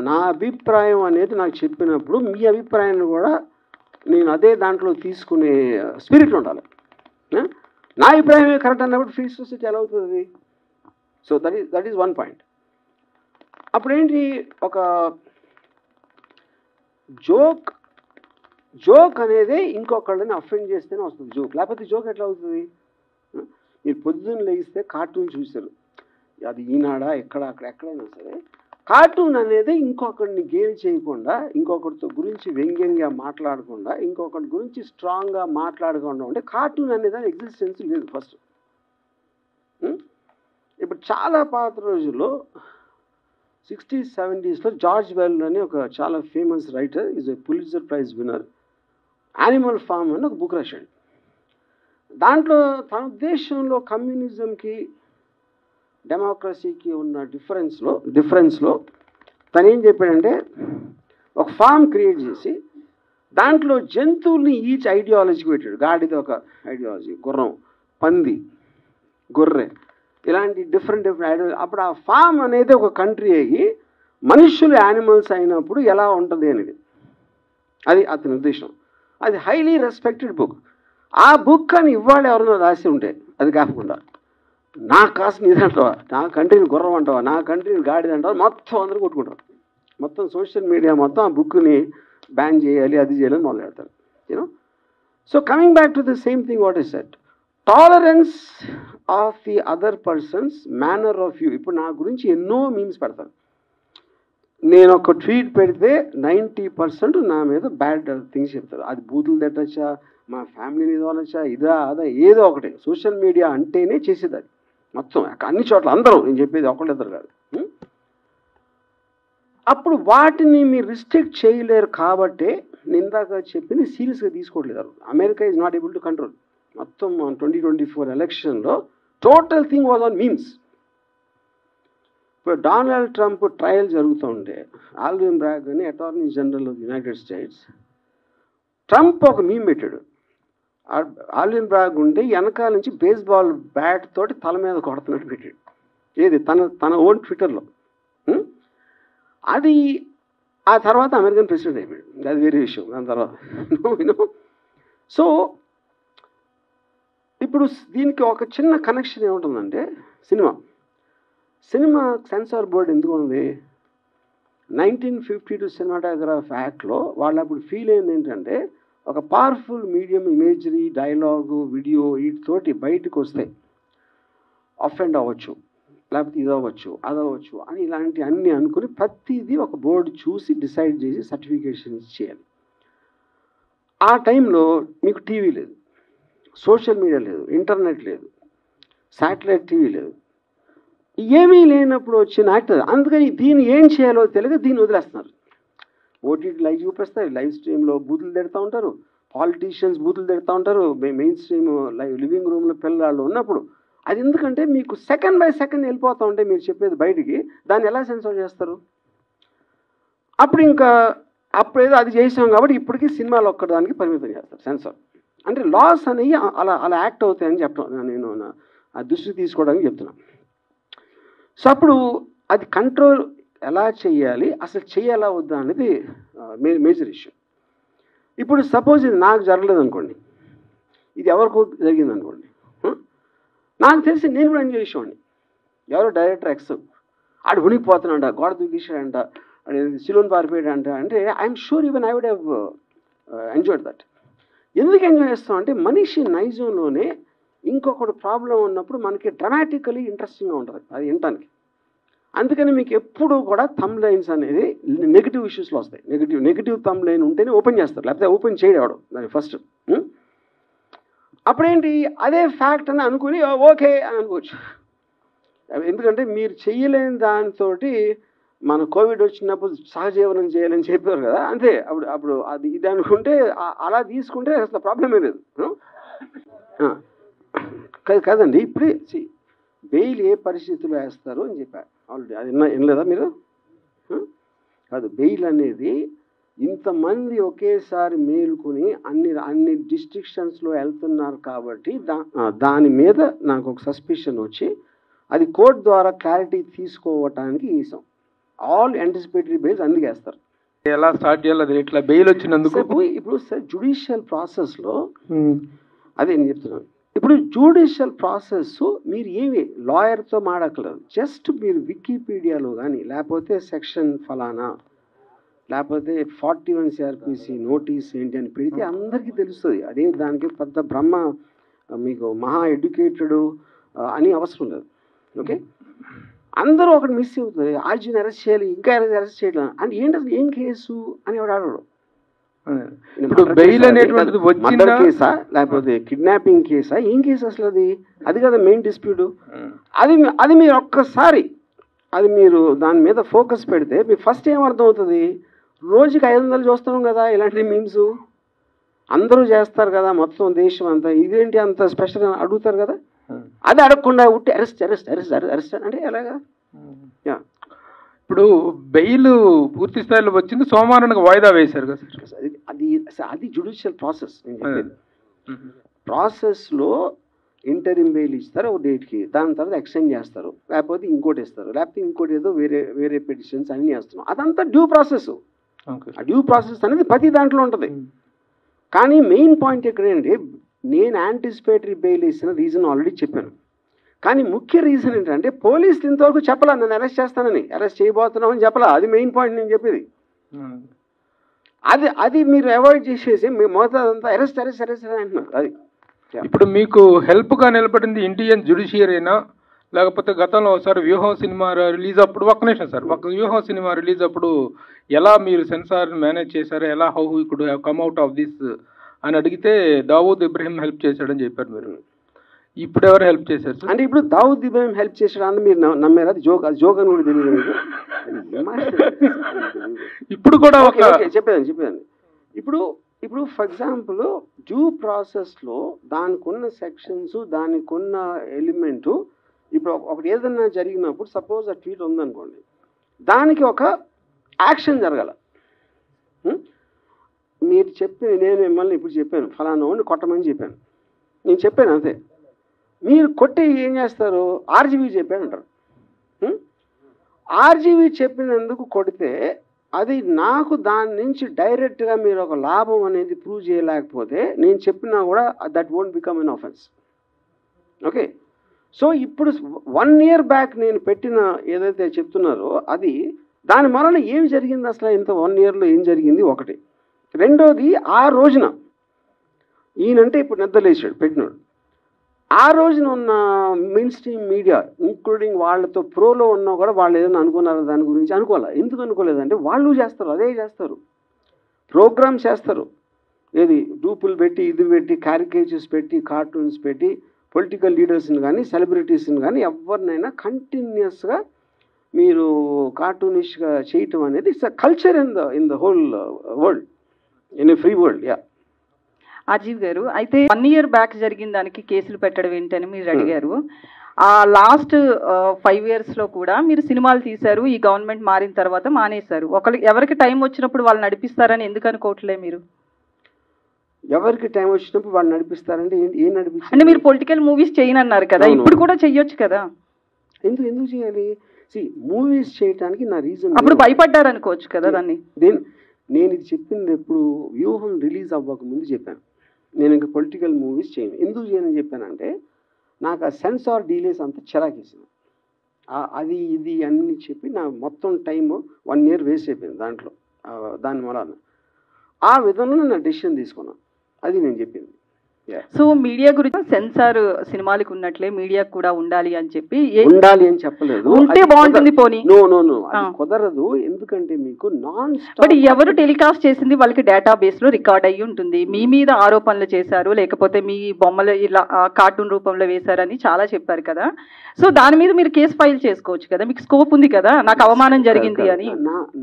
నా అభిప్రాయం అనేది నాకు చెప్పినప్పుడు మీ అభిప్రాయాన్ని కూడా నేను అదే దాంట్లో తీసుకునే స్పిరిట్ ఉండాలి. నా అభిప్రాయమే కరెక్ట్ అన్నప్పుడు ఫ్రీ సొసైటీ ఎలా అవుతుంది? So that is one point. అప్పుడేంటి, ఒక జోక్ అనేది ఇంకొకళ్ళని అఫెండ్ చేస్తేనే వస్తుంది జోక్, లేకపోతే జోక్ ఎట్లా అవుతుంది? మీరు పొద్దున్న లేగిస్తే కార్టూన్ చూశారు, అది ఈనాడా ఎక్కడైనా సరే, కార్టూన్ అనేది ఇంకొకరిని గేలి చేయకుండా, ఇంకొకరితో గురించి వ్యంగ్యంగా మాట్లాడకుండా, ఇంకొకరి గురించి స్ట్రాంగ్గా మాట్లాడకుండా ఉంటే కార్టూన్ అనేది ఎగ్జిస్టెన్స్ లేదు ఫస్ట్. ఇప్పుడు చాలా పాత రోజుల్లో 60s, 70s జార్జ్ వెల్ అని ఒక చాలా famous writer, is a Pulitzer prize winner, Animal Farm అని ఒక బుక్ రాశాడు. దాంట్లో తన ఉద్దేశంలో కమ్యూనిజంకి డెమోక్రసీకి ఉన్న డిఫరెన్స్లో తను ఏం చెప్పాడంటే, ఒక ఫామ్ క్రియేట్ చేసి దాంట్లో జంతువుల్ని ఈచ్ ఐడియాలజీకి పెట్టాడు. గాడిద ఒక ఐడియాలజీ, గుర్రం, పంది, గొర్రె, ఇలాంటి డిఫరెంట్ ఐడియాలజీ. అప్పుడు ఆ ఫామ్ అనేది ఒక కంట్రీ అయ్యి మనుషులు యానిమల్స్ అయినప్పుడు ఎలా ఉంటుంది అనేది, అది అతని ఉద్దేశం. అది హైలీ రెస్పెక్టెడ్ బుక్. ఆ బుక్ అని ఇవాళ ఎవరైనా రాసి ఉంటే అది కాకుండా, నా కాస్ట్ నీదంటావా, నా కంట్రీని గుర్రం అంటావా, నా కంట్రీని గాడిద అంటావా, మొత్తం అందరూ కొట్టుకుంటారు. మొత్తం సోషల్ మీడియా మొత్తం ఆ బుక్ని బ్యాన్ చేయాలి, అది చేయాలని మొదలు పెడతారు. You know, so coming back to the same thing what is set, tolerance of the other persons manner of view. ఇప్పుడు నా గురించి ఎన్నో మీమ్స్ పెడతాను. నేను ఒక ట్వీట్ పెడితే 90% నా మీద బ్యాడ్ థింగ్స్ చెప్తారు. అది బూతులు తిట్టచ్చా, మా ఫ్యామిలీని ఏదో అనొచ్చా, ఇదా అదా ఏదో ఒకటి. సోషల్ మీడియా అంటేనే చేసేది అది మొత్తం, అన్ని చోట్ల అందరూ. నేను చెప్పేది ఒకళ్ళిద్దరు కాదు. అప్పుడు వాటిని మీరు రిస్ట్రిక్ట్ చేయలేరు కాబట్టి ఇందాక చెప్పింది సీరియస్గా తీసుకోవట్లేదు. America is not able to control. మొత్తం 2024 ఎలక్షన్లో total thing was on memes. ఇప్పుడు డొనాల్డ్ ట్రంప్ ట్రయల్ జరుగుతూ ఉంటే, ఆల్విన్ బ్రాగ్ అని attorney general of United states, Trump ఒక మీమ్ పెట్టాడు. ఆల్విన్ బ్రాగ్ ఉంటే వెనకాల నుంచి బేస్బాల్ బ్యాట్ తోటి తల మీద కొడుతున్నట్టు పెట్టాడు. ఏది తన ఓన్ ట్విట్టర్లో. అది ఆ తర్వాత అమెరికన్ ప్రెసిడెంట్ అయిపోయాడు. అది వేరే విషయం. దాని తర్వాత సో ఇప్పుడు దీనికి ఒక చిన్న కనెక్షన్ ఏముంటుందంటే, సినిమా సెన్సార్ బోర్డు ఎందుకు ఉంది? 1952 సినిమాటోగ్రాఫ్ యాక్ట్లో వాళ్ళు అప్పుడు ఫీల్ అయింది ఏంటంటే, ఒక powerful medium imagery, dialogue, video వీటితోటి బయటకు వస్తే అఫెండ్ అవ్వచ్చు, లేకపోతే ఇది అవ్వచ్చు, అదవచ్చు అని ఇలాంటి అన్నీ అనుకుని ప్రతిదీ ఒక బోర్డు చూసి డిసైడ్ చేసి సర్టిఫికేషన్ చేయాలి. ఆ టైంలో మీకు టీవీ లేదు, సోషల్ మీడియా లేదు, ఇంటర్నెట్ లేదు, శాటిలైట్ టీవీ లేదు, ఏమీ లేనప్పుడు వచ్చిన యాక్టర్. అందుకని దీన్ని ఏం చేయాలో తెలియక దీన్ని వదిలేస్తున్నారు. ఓటీటీ లైవ్ చూపిస్తారు, లైవ్ స్ట్రీమ్లో బూతులు తిడుతూ ఉంటారు, పాలిటీషియన్స్ బూతులు తిడుతూ ఉంటారు, మెయిన్ స్ట్రీమ్ లివింగ్ రూమ్లో పిల్లలు ఉన్నప్పుడు. అది ఎందుకంటే మీకు సెకండ్ బై సెకండ్ వెళ్ళిపోతూ ఉంటే మీరు చెప్పేది బయటికి, దాన్ని ఎలా సెన్సార్ చేస్తారు? అప్పుడేదో అది చేసాం కాబట్టి ఇప్పటికీ సినిమాలు ఒక్కదానికి పరిమితం చేస్తారు సెన్సార్. అంటే లాస్ అనేవి అలా యాక్ట్ అవుతాయని చెప్పడం నేను ఆ దృష్టి తీసుకోవడానికి చెప్తున్నాను. సో అప్పుడు అది కంట్రోల్ ఎలా చేయాలి, అసలు చేయాలా వద్దా అనేది మేజర్ ఇష్యూ. ఇప్పుడు సపోజ్ ఇది నాకు జరగలేదు అనుకోండి, ఇది ఎవరికో జరిగింది అనుకోండి, నాకు తెలిసి నేను కూడా ఎంజాయ్ చేసేవాడిని. ఎవరో డైరెక్టర్ ఎక్స్ ఆడు ఉనికిపోతున్నాడంట, గోడ దూకిసాడంట, సిలోన్ పారిపోయాడంట అంటే I'm sure even I would have enjoyed that. ఎందుకు ఎంజాయ్ చేస్తాం అంటే, మనిషి నైజంలోనే ఇంకొకటి ప్రాబ్లం ఉన్నప్పుడు మనకి డ్రమాటికలీ ఇంట్రెస్టింగ్గా ఉంటుంది అది వినటానికి. అందుకని మీకు ఎప్పుడు కూడా థంబ్ లైన్స్ అనేది నెగిటివ్ ఇష్యూస్లో వస్తాయి. నెగిటివ్ థంబ్ లైన్ ఉంటేనే ఓపెన్ చేస్తారు, లేకపోతే ఓపెన్ చేయడం దాని ఫస్ట్. అప్పుడేంటి, అదే ఫ్యాక్ట్ అని అనుకుని ఓకే అని అనుకోవచ్చు. ఎందుకంటే మీరు చెయ్యలేని దానితో మన కోవిడ్ వచ్చినప్పుడు సహజీవనం చేయాలని చెప్పారు కదా, అంతే. అప్పుడు అది ఇది అనుకుంటే అలా తీసుకుంటే అసలు ప్రాబ్లమే లేదు. కదండి. ఇప్పుడే బెయిల్ ఏ పరిస్థితుల్లో వేస్తారు అని చెప్పారు ఆల్రెడీ. అది వినలేదా మీరు? కాదు, బెయిల్ అనేది ఇంతమంది ఒకేసారి మేలుకొని అన్ని డిస్ట్రిక్షన్స్లో వెళ్తున్నారు కాబట్టి దాని మీద నాకు ఒక సస్పిషన్ వచ్చి అది కోర్టు ద్వారా క్లారిటీ తీసుకోవటానికి ఈసాం. ఆల్ యాంటిసిపేటరీ బెయిల్స్ అందుకు వేస్తారు. ఎలా స్టార్ట్ చేయాలి ఇట్లా బెయిల్ వచ్చినందుకు? ఇప్పుడు సార్ జ్యుడిషియల్ ప్రాసెస్లో అదే నేను చెప్తున్నాను. ఇప్పుడు జ్యుడిషియల్ ప్రాసెస్ మీరు ఏమి లాయర్తో మాడక్కలేదు. జస్ట్ మీరు వికీపీడియాలో కానీ లేకపోతే సెక్షన్ ఫలానా లేకపోతే 41 CRPC నోటీస్ ఏంటి అని పెడితే అందరికీ తెలుస్తుంది. అదే దానికి పెద్ద బ్రహ్మ మీకు మహా ఎడ్యుకేటెడ్ అని అవసరం లేదు. ఓకే, అందరూ ఒకటి మిస్ అవుతుంది. ఆర్జీని అరెస్ట్ చేయాలి, ఇంకా అరెస్ట్ చేయడం అంటే ఏంటది, ఏం కేసు అని ఎవడు అడగడు. మర్డర్ కేసా లేకపోతే కిడ్నాపింగ్ కేసా, ఏం కేసు అసలు అది కదా మెయిన్ డిస్ప్యూట్. అది మీరు ఒక్కసారి అది మీరు దాని మీద ఫోకస్ పెడితే మీకు ఫస్ట్ ఏమర్థం అవుతుంది, రోజుకి 500 చూస్తున్నాం కదా ఇలాంటి మీమ్స్, అందరూ చేస్తారు కదా మొత్తం దేశం అంతా, ఇదేంటి అంత స్పెషల్ అని అడుగుతారు కదా. అది అడగకుండా ఉట్టి అరెస్ట్ అరెస్ట్ అరెస్ట్ అరెస్ట్ అంటే ఎలాగా? ఇప్పుడు బెయిల్ పూర్తి స్థాయిలో వచ్చింది, సోమవారానికి వాయిదా వేశారు కదా సార్. అది జ్యుడిషియల్ ప్రాసెస్. నేను చెప్పేది ప్రాసెస్లో ఇంటరిమ్ బెయిల్ ఇస్తారు ఒక డేట్కి, దాని తర్వాత ఎక్స్టెండ్ చేస్తారు, లేకపోతే ఇంకోటి ఇస్తారు, లేకపోతే ఇంకోటి ఏదో వేరే పిటిషన్స్ అన్నీ వేస్తున్నాం. అదంతా డ్యూ ప్రాసెస్. ఆ డ్యూ ప్రాసెస్ అనేది ప్రతి దాంట్లో ఉంటుంది. కానీ మెయిన్ పాయింట్ ఎక్కడంటే నేను యాంటిసిపేటరీ బెయిల్ ఇచ్చిన రీజన్ ఆల్రెడీ చెప్పాను. కానీ ముఖ్య రీజన్ ఏంటంటే పోలీసులు ఇంతవరకు చెప్పలా నన్ను అరెస్ట్ చేస్తానని, అరెస్ట్ చేయబోతున్నామని చెప్పలా. అది మెయిన్ పాయింట్ నేను చెప్పేది. అది మీరు అవాయిడ్ చేసేసి మీ మొదలంతా అరెస్ట్ అరెస్ట్ అరెస్ట్ అని అంటున్నారు. అది ఇప్పుడు మీకు హెల్ప్గా నిలబడింది ఇండియన్ జ్యుడిషియరీనా, లేకపోతే గతంలో ఒకసారి వ్యూహం సినిమా రిలీజ్ అప్పుడు, ఒక్క నిమిషం సార్, వ్యూహం సినిమా రిలీజ్ అప్పుడు ఎలా మీరు సెన్సార్ మేనేజ్ చేశారు, ఎలా how you could have come out of this అని అడిగితే దావూద్ ఇబ్రహీం హెల్ప్ చేశాడని చెప్పారు మీరు. ఇప్పుడు ఎవరు హెల్ప్ చేశారు సార్? అంటే ఇప్పుడు దావూద్ ఇబ్రహీం హెల్ప్ చేశాడు అని మీరు నమ్మారు? అది జోక్ అని కూడా తెలియదు. ఇప్పుడు కూడా చెప్పేదాన్ని ఇప్పుడు ఫర్ ఎగ్జాంపుల్ డ్యూ ప్రాసెస్లో దానికి ఉన్న సెక్షన్స్, దానికి ఉన్న ఎలిమెంటు, ఇప్పుడు ఒకటి ఏదన్నా జరిగినప్పుడు సపోజ్ ఆ ట్వీట్ ఉందనుకోండి, దానికి ఒక యాక్షన్ జరగాల. మీరు నేను మిమ్మల్ని ఇప్పుడు చెప్పాను ఫలానా వాడిని కొట్టమని చెప్పాను, నేను చెప్పాను అంతే. మీరు కొట్టి ఏం చేస్తారు, ఆర్జీవీ చెప్పాను అంటారు. ఆర్జీవీ చెప్పినందుకు కొడితే అది నాకు దాని నుంచి డైరెక్ట్గా మీరు ఒక లాభం అనేది ప్రూవ్ చేయలేకపోతే నేను చెప్పినా కూడా that won't become an offence. Okay, so ఇప్పుడు 1 year బ్యాక్ నేను పెట్టిన ఏదైతే చెప్తున్నారో అది దాని వలన ఏం జరిగింది, అసలు ఇంత 1 yearలో ఏం జరిగింది ఒకటి. రెండోది, ఆ రోజున ఈయనంటే ఇప్పుడు నిద్రలేసాడు పెట్టినాడు, ఆ రోజున ఉన్న మెయిన్ స్ట్రీమ్ మీడియా ఇంక్లూడింగ్ వాళ్ళతో ప్రోలో ఉన్నా కూడా వాళ్ళు ఏదైనా అనుకున్నారో దాని గురించి అనుకోవాలి. ఎందుకు అనుకోలేదంటే వాళ్ళు చేస్తారు, అదే చేస్తారు, ప్రోగ్రామ్స్ చేస్తారు. ఏది డూపులు పెట్టి, ఇది పెట్టి, క్యారికేచర్స్ పెట్టి, కార్టూన్స్ పెట్టి, పొలిటికల్ లీడర్స్ని కానీ సెలబ్రిటీస్ని కానీ ఎవరినైనా కంటిన్యూస్గా మీరు కార్టూనిష్గా చేయటం అనేది it's a culture in the whole world, in a free world. Yeah Ajeev గారు, అయితే 1 year బ్యాక్ జరిగిన దానికి కేసులు పెట్టడం ఏంటని మీరు అడిగారు. ఆ లాస్ట్ 5 yearsలో కూడా మీరు సినిమాలు తీశారు, ఈ గవర్నమెంట్ మారిన తర్వాత మానేశారు. ఎవరికి టైం వచ్చినప్పుడు వాళ్ళు నడిపిస్తారని ఎందుకు అనుకోవట్లే మీరు? ఎవరికి టైం వచ్చినప్పుడు వాళ్ళు నడిపిస్తారంటే ఏం నడిపిస్తారు అంటే మీరు పొలిటికల్ మూవీస్ చేయనన్నారు కదా, ఇప్పుడు కూడా చెయ్యొచ్చు కదా. ఎందుకు చేయాలి? మూవీస్ చేయడానికి నా రీజన్, అప్పుడు భయపడ్డారు అనుకోవచ్చు కదా దాన్ని. నేను ఇది చెప్పింది ఎప్పుడు వ్యూహం రిలీజ్ అవ్వక ముందు చెప్పాను, నేను ఇంకా పొలిటికల్ మూవీస్ చేయను. ఎందుకు చేయనని చెప్పానంటే నాకు ఆ సెన్సార్ డీలేస్ అంతా చిరాకేసింది. అది ఇది అన్నీ చెప్పి నా మొత్తం టైము 1 year వేస్ట్ అయిపోయింది దాంట్లో. దాని వలన ఆ విధంలో నేను డెసిషన్ తీసుకున్నాను, అది నేను చెప్పింది. సో మీడియా గురించి సెన్సార్ సినిమాలకు ఉన్నట్లే మీడియా కూడా ఉండాలి అని చెప్పి ఉండాలి అని చెప్పలేదు, ఉంటే బాగుంటుంది. పోనీ నో కుదరదు. ఎందుకంటే మీకు నాన్ స్టాప్ బట్ ఎవరు టెలికాస్ట్ చేసింది వాళ్ళకి డేటాబేస్ లో రికార్డ్ అయ్యి ఉంటుంది. మీ మీద ఆరోపణలు చేశారు, లేకపోతే మీ బొమ్మలు ఇలా కార్టూన్ రూపంలో వేశారని చాలా చెప్పారు కదా. సో దాని మీద మీరు కేసు ఫైల్ చేసుకోవచ్చు కదా, మీకు స్కోప్ ఉంది కదా. నాకు అవమానం జరిగింది అని.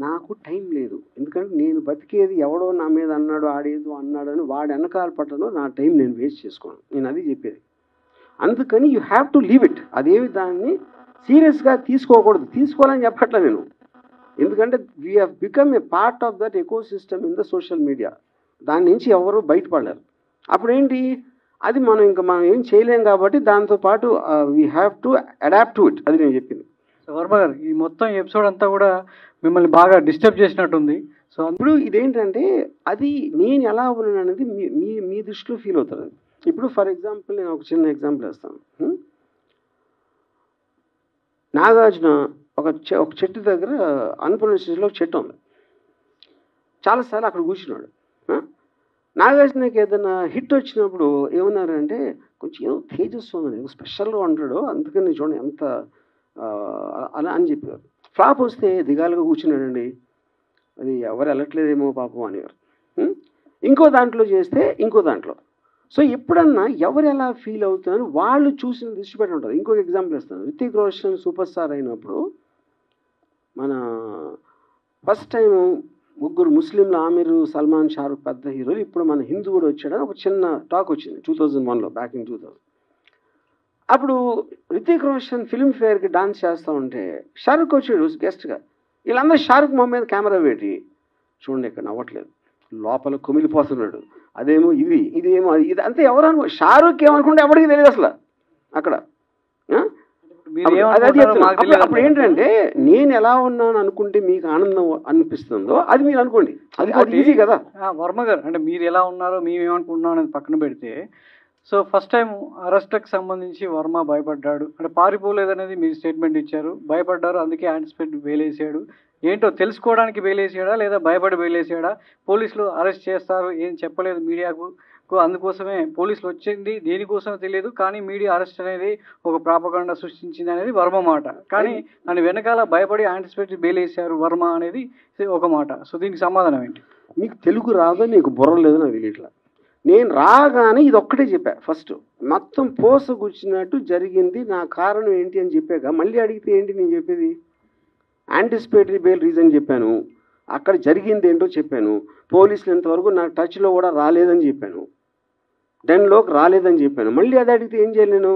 నాకు టైం లేదు, ఎందుకంటే నేను బతికేది ఎవడో నా మీద అన్నాడు, ఆడేదో అన్నాడు అని వాడు వెనకాల పట్టడం నా టైం నేను వేస్ట్ చేసుకోను. నేను అది చెప్పేది. అందుకని you have to leave it. అదేవి దాన్ని సీరియస్గా తీసుకోకూడదు. తీసుకోవాలని చెప్పట్లే నేను, ఎందుకంటే we have become a part of that ecosystem in the social media. దాని నుంచి ఎవరు బయటపడలేరు. అప్పుడేంటి, అది మనం ఏం చేయలేం కాబట్టి దాంతోపాటు we have to adapt to it. అది నేను చెప్పింది. సో వర్మ గారు, ఈ మొత్తం ఎపిసోడ్ అంతా కూడా మిమ్మల్ని బాగా డిస్టర్బ్ చేసినట్టుంది. సో ఇప్పుడు ఇదేంటంటే, అది నేను ఎలా ఉన్నాను అనేది మీ దృష్టిలో ఫీల్ అవుతుంది. ఇప్పుడు ఫర్ ఎగ్జాంపుల్ నేను ఒక చిన్న ఎగ్జాంపుల్ వేస్తాను. నాగార్జున ఒక చెట్టు దగ్గర అన్నపూర్ణ స్టేజ్లో ఒక చెట్టు ఉంది. చాలాసార్లు అక్కడ కూర్చున్నాడు. నాగార్జునకి ఏదైనా హిట్ వచ్చినప్పుడు ఏమన్నారంటే, కొంచెం ఏదో తేజస్సు ఉందని, స్పెషల్గా ఉంటాడు, అందుకని చూడండి ఎంత అలా అని చెప్పారు. ఫ్లాప్ వస్తే దిగాలుగా కూర్చున్నాడండి, అది ఎవరు వెళ్ళట్లేదేమో పాపం అనేవారు. ఇంకో దాంట్లో చేస్తే ఇంకో దాంట్లో. సో ఎప్పుడన్నా ఎవరు ఎలా ఫీల్ అవుతున్నారు వాళ్ళు చూసిన దృష్టి పెట్టి ఉంటుంది. ఇంకొక ఎగ్జాంపుల్ ఇస్తాను. రితిక్ రోషన్ సూపర్ స్టార్ అయినప్పుడు మన ఫస్ట్ టైం ముగ్గురు ముస్లింలు, ఆమిర్, సల్మాన్, షారుఖ్ పెద్ద హీరోలు. ఇప్పుడు మన హిందూ కూడా వచ్చాడని ఒక చిన్న టాక్ వచ్చింది 2001లో, బ్యాక్ ఇన్ 2000. అప్పుడు రితిక్ రోషన్ ఫిల్మ్ఫేర్కి డాన్స్ చేస్తూ ఉంటే షారుఖ్ వచ్చాడు గెస్ట్గా. వీళ్ళందరూ షారుఖ్ మొహం మీద కెమెరా పెట్టి, చూడండి ఇక్కడ నవ్వట్లేదు, లోపల కుమిలిపోతున్నాడు, అదేమో ఇదేమో ఇది అంతే. ఎవరు షారుఖ్ ఏమనుకుంటే ఎవరికి తెలియదు అసలు అక్కడ. అప్పుడు ఏంటంటే, నేను ఎలా ఉన్నాను అనుకుంటే మీకు ఆనందం అనిపిస్తుందో అది మీరు అనుకోండి. అది ఈజీ కదా. వర్మ గారు, అంటే మీరు ఎలా ఉన్నారో మేము ఏమనుకుంటున్నాం అనేది పక్కన పెడితే, సో ఫస్ట్ టైం అరెస్ట్కి సంబంధించి వర్మ భయపడ్డాడు, అంటే పారిపోలేదనేది మీరు స్టేట్మెంట్ ఇచ్చారు. భయపడ్డారు, అందుకే యాంటిసిపేట్ వేలేసాడు. ఏంటో తెలుసుకోవడానికి వేలేసాడా లేదా భయపడి వేలేసాడా? పోలీసులు అరెస్ట్ చేస్తారు ఏం చెప్పలేదు మీడియాకు, అందుకోసమే పోలీసులు వచ్చింది దేనికోసమో తెలియదు, కానీ మీడియా అరెస్ట్ అనేది ఒక ప్రాపగండా సృష్టించింది అనేది వర్మ మాట. కానీ దాని వెనకాల భయపడి యాంటిసిపేట్ వేలేసారు వర్మ అనేది ఒక మాట. సో దీనికి సమాధానం ఏంటి? మీకు తెలుగు రాదో, నీకు బుర్ర లేదు, నాకు తెలియట్లా. నేను రాగానే ఇది ఒక్కటే చెప్పా. ఫస్ట్ మొత్తం పోసగుచ్చినట్టు జరిగింది, నా కారణం ఏంటి అని చెప్పాక మళ్ళీ అడిగితే ఏంటి నేను చెప్పేది? యాంటిసిపేటరీ బెయిల్ రీజన్ చెప్పాను, అక్కడ జరిగింది ఏంటో చెప్పాను, పోలీసులు ఇంతవరకు నాకు టచ్లో కూడా రాలేదని చెప్పాను, డెన్లోకి రాలేదని చెప్పాను. మళ్ళీ అది అడిగితే ఏం చేయాలి నేను?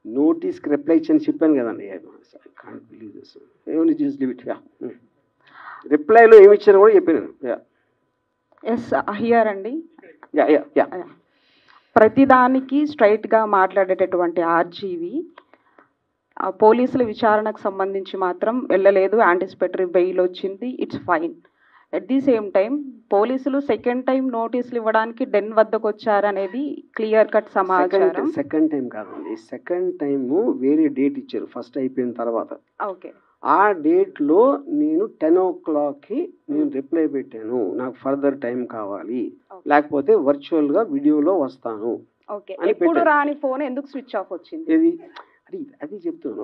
నోటీస్కి రిప్లై ఇచ్చని చెప్పాను కదండి. Can't believe this. ఏమని జస్ట్ లీవ్ ఇట్. రిప్లైలో ఏమి ఇచ్చాను కూడా చెప్పాను. ఎస్ హియర్ అండి. యా ప్రతిదానికి స్ట్రైట్గా మాట్లాడేటటువంటి ఆర్జీవి పోలీసుల విచారణకు సంబంధించి మాత్రం వెళ్ళలేదు, యాంటిసిపేటరీ బెయిల్ వచ్చింది, it's fine. At the same time పోలీసులు సెకండ్ టైం నోటీసులు ఇవ్వడానికి డెన్ వద్దకు వచ్చారనేది క్లియర్ కట్ సమాచారం. సెకండ్ టైం కాదండి, సెకండ్ టైము వేరే డేట్ ఇచ్చారు ఫస్ట్ అయిపోయిన తర్వాత. ఓకే, ఆ డేట్లో నేను 10 o'clockకి నేను రిప్లై పెట్టాను, నాకు ఫర్దర్ టైం కావాలి, లేకపోతే వర్చువల్గా వీడియోలో వస్తాను. ఓకే, ఎప్పుడు రాని ఫోన్ ఎందుకు స్విచ్ ఆఫ్ వచ్చింది? అది చెప్తున్నాను.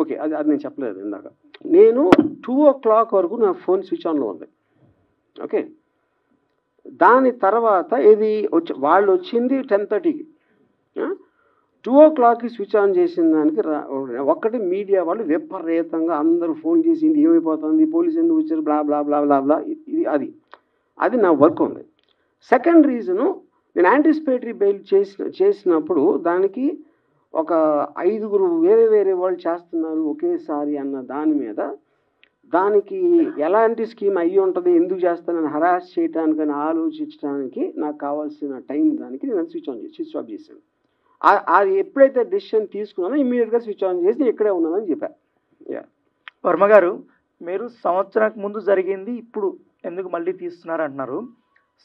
ఓకే అది నేను చెప్పలేదు ఇందాక. నేను 2 o'clock వరకు నా ఫోన్ స్విచ్ ఆన్లో ఉంది. ఓకే, దాని తర్వాత వాళ్ళు వచ్చింది 10:30కి. 2 o'clockకి స్విచ్ ఆన్ చేసిన దానికి ఒక్కటి మీడియా వాళ్ళు విపరీతంగా అందరూ ఫోన్ చేసింది, ఏమైపోతుంది, పోలీసు ఎందుకు వచ్చారు, బ్లా బ్లా బ్లా బ్లా బ్లా. అది నా వర్క్ ఉంది. సెకండ్ రీజను, నేను యాంటిసిపేటరీ బెయిల్ చేసినప్పుడు దానికి ఒక 5 వేరే వాళ్ళు చేస్తున్నారు ఒకేసారి అన్న దాని మీద, దానికి ఎలాంటి స్కీమ్ అయ్యి ఉంటుంది, ఎందుకు చేస్తానని హరాస్ చేయడానికని ఆలోచించడానికి నాకు కావాల్సిన టైం దానికి నేను స్విచ్ ఆఫ్ చేశాను. అది ఎప్పుడైతే డెసిషన్ తీసుకున్నానో ఇమ్మీడియట్గా స్విచ్ ఆన్ చేసి ఇక్కడే ఉన్నానని చెప్పాను. వర్మ గారు, మీరు సంవత్సరానికి ముందు జరిగింది ఇప్పుడు ఎందుకు మళ్ళీ తీస్తున్నారు అంటున్నారు.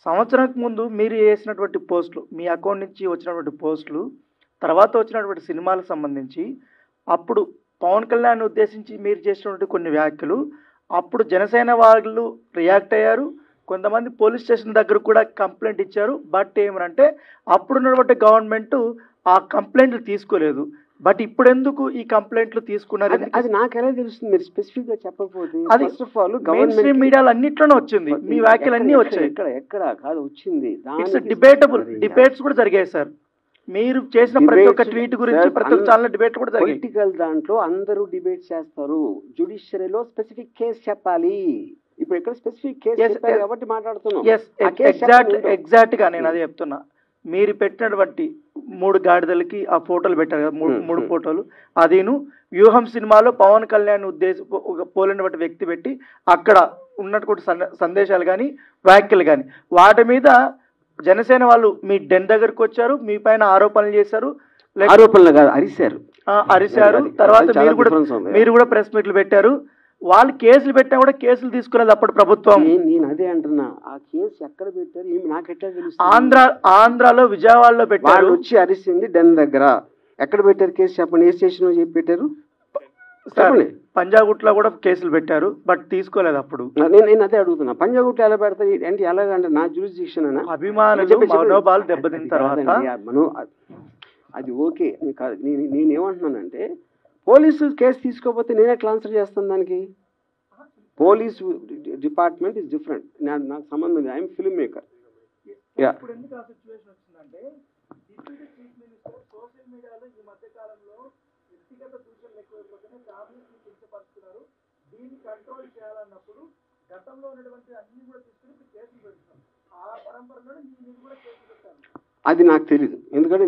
సంవత్సరానికి ముందు మీరు చేసినటువంటి పోస్టులు, మీ అకౌంట్ నుంచి వచ్చినటువంటి పోస్టులు, తర్వాత వచ్చినటువంటి సినిమాలకు సంబంధించి అప్పుడు పవన్ కళ్యాణ్ ఉద్దేశించి మీరు చేసినటువంటి కొన్ని వ్యాఖ్యలు, అప్పుడు జనసేన వాళ్ళు రియాక్ట్ అయ్యారు, కొంతమంది పోలీస్ స్టేషన్ దగ్గర కూడా కంప్లైంట్ ఇచ్చారు. బట్ ఏమనంటే అప్పుడున్నటువంటి గవర్నమెంట్ ఆ కంప్లైంట్లు తీసుకోలేదు. బట్ ఇప్పుడు ఎందుకు ఈ కంప్లైంట్లు తీసుకున్నారు? అది నాకు ఎలా తెలుస్తుంది? మీరు స్పెసిఫిక్ గా చెప్పకపోతే. అది ఫస్ట్ ఆఫ్ ఆల్ గవర్నమెంట్ మీడియాలో అన్నిట్లోనే వచ్చింది, మీ వ్యాఖ్యలు అన్నీ వచ్చాయి. ఎక్కడ కాదు వచ్చింది, ఇట్స్ డిబేటబుల్. డిబేట్స్ కూడా జరిగాయి సార్. మీరు చేసిన ప్రతి ఒక్క ట్వీట్ గురించి ప్రతి ఒక్క ఛానల్ డిబేట్ కూడా జరిగాయి. పొలిటికల్ దాంట్లో అందరూ డిబేట్ చేస్తారు, జ్యుడిషియరీలో స్పెసిఫిక్ కేసు చెప్పాలి. ఇప్పుడు ఇక్కడ స్పెసిఫిక్ కేసు కాబట్టి మాట్లాడుతున్నాం. ఎగ్జాక్ట్ గా నేను అదే చెప్తున్నా. మీరు పెట్టినటువంటి మూడు గాడిదలకి ఆ ఫోటోలు పెట్టారు కదా, మూడు ఫోటోలు. అదిను వ్యూహం సినిమాలో పవన్ కళ్యాణ్ ఒక పోలినటువంటి వ్యక్తి పెట్టి అక్కడ ఉన్నటువంటి సందేశాలు కానీ వ్యాఖ్యలు కానీ వాటి మీద జనసేన వాళ్ళు మీ డెన్ దగ్గరకు వచ్చారు, మీ పైన ఆరోపణలు చేశారు. ఆరోపణలు కాదు, అరిశారు. తర్వాత మీరు కూడా ప్రెస్ మీట్లు పెట్టారు. వాళ్ళు కేసులు పెట్టినా కూడా కేసులు తీసుకునేది అప్పుడు ప్రభుత్వం. నేను అదే అంటున్నా, ఆ కేసు ఎక్కడ పెట్టారు నాకు ఎట్లా తెలుసు? ఆంధ్రాలో విజయవాడలో పెట్టారు. వచ్చి అరిసింది డెన్ దగ్గర. ఎక్కడ పెట్టారు కేసు చెప్పండి, ఏ స్టేషన్ లో చెప్పి పెట్టారు? పంజాగుట్లో కూడా కేసులు పెట్టారు, బట్ తీసుకోలేదు అప్పుడు. నేను అదే అడుగుతున్నా, పంజాగుట్లో ఎలా పెడతారు అంటే ఎలాగంటే నా జ్యూరిస్డిక్షన్ అనా? అభిమానులు మనోభావాలు దెబ్బతిన్న తర్వాత అది ఓకే. నేనేమంటున్నానంటే పోలీసు కేసు తీసుకోకపోతే నేను ఎట్లా ఆన్సర్ చేస్తాను దానికి? పోలీసు డిపార్ట్మెంట్ ఇస్ డిఫరెంట్, నాకు సంబంధం. I'm film maker. అది నాకు తెలీదు, ఎందుకంటే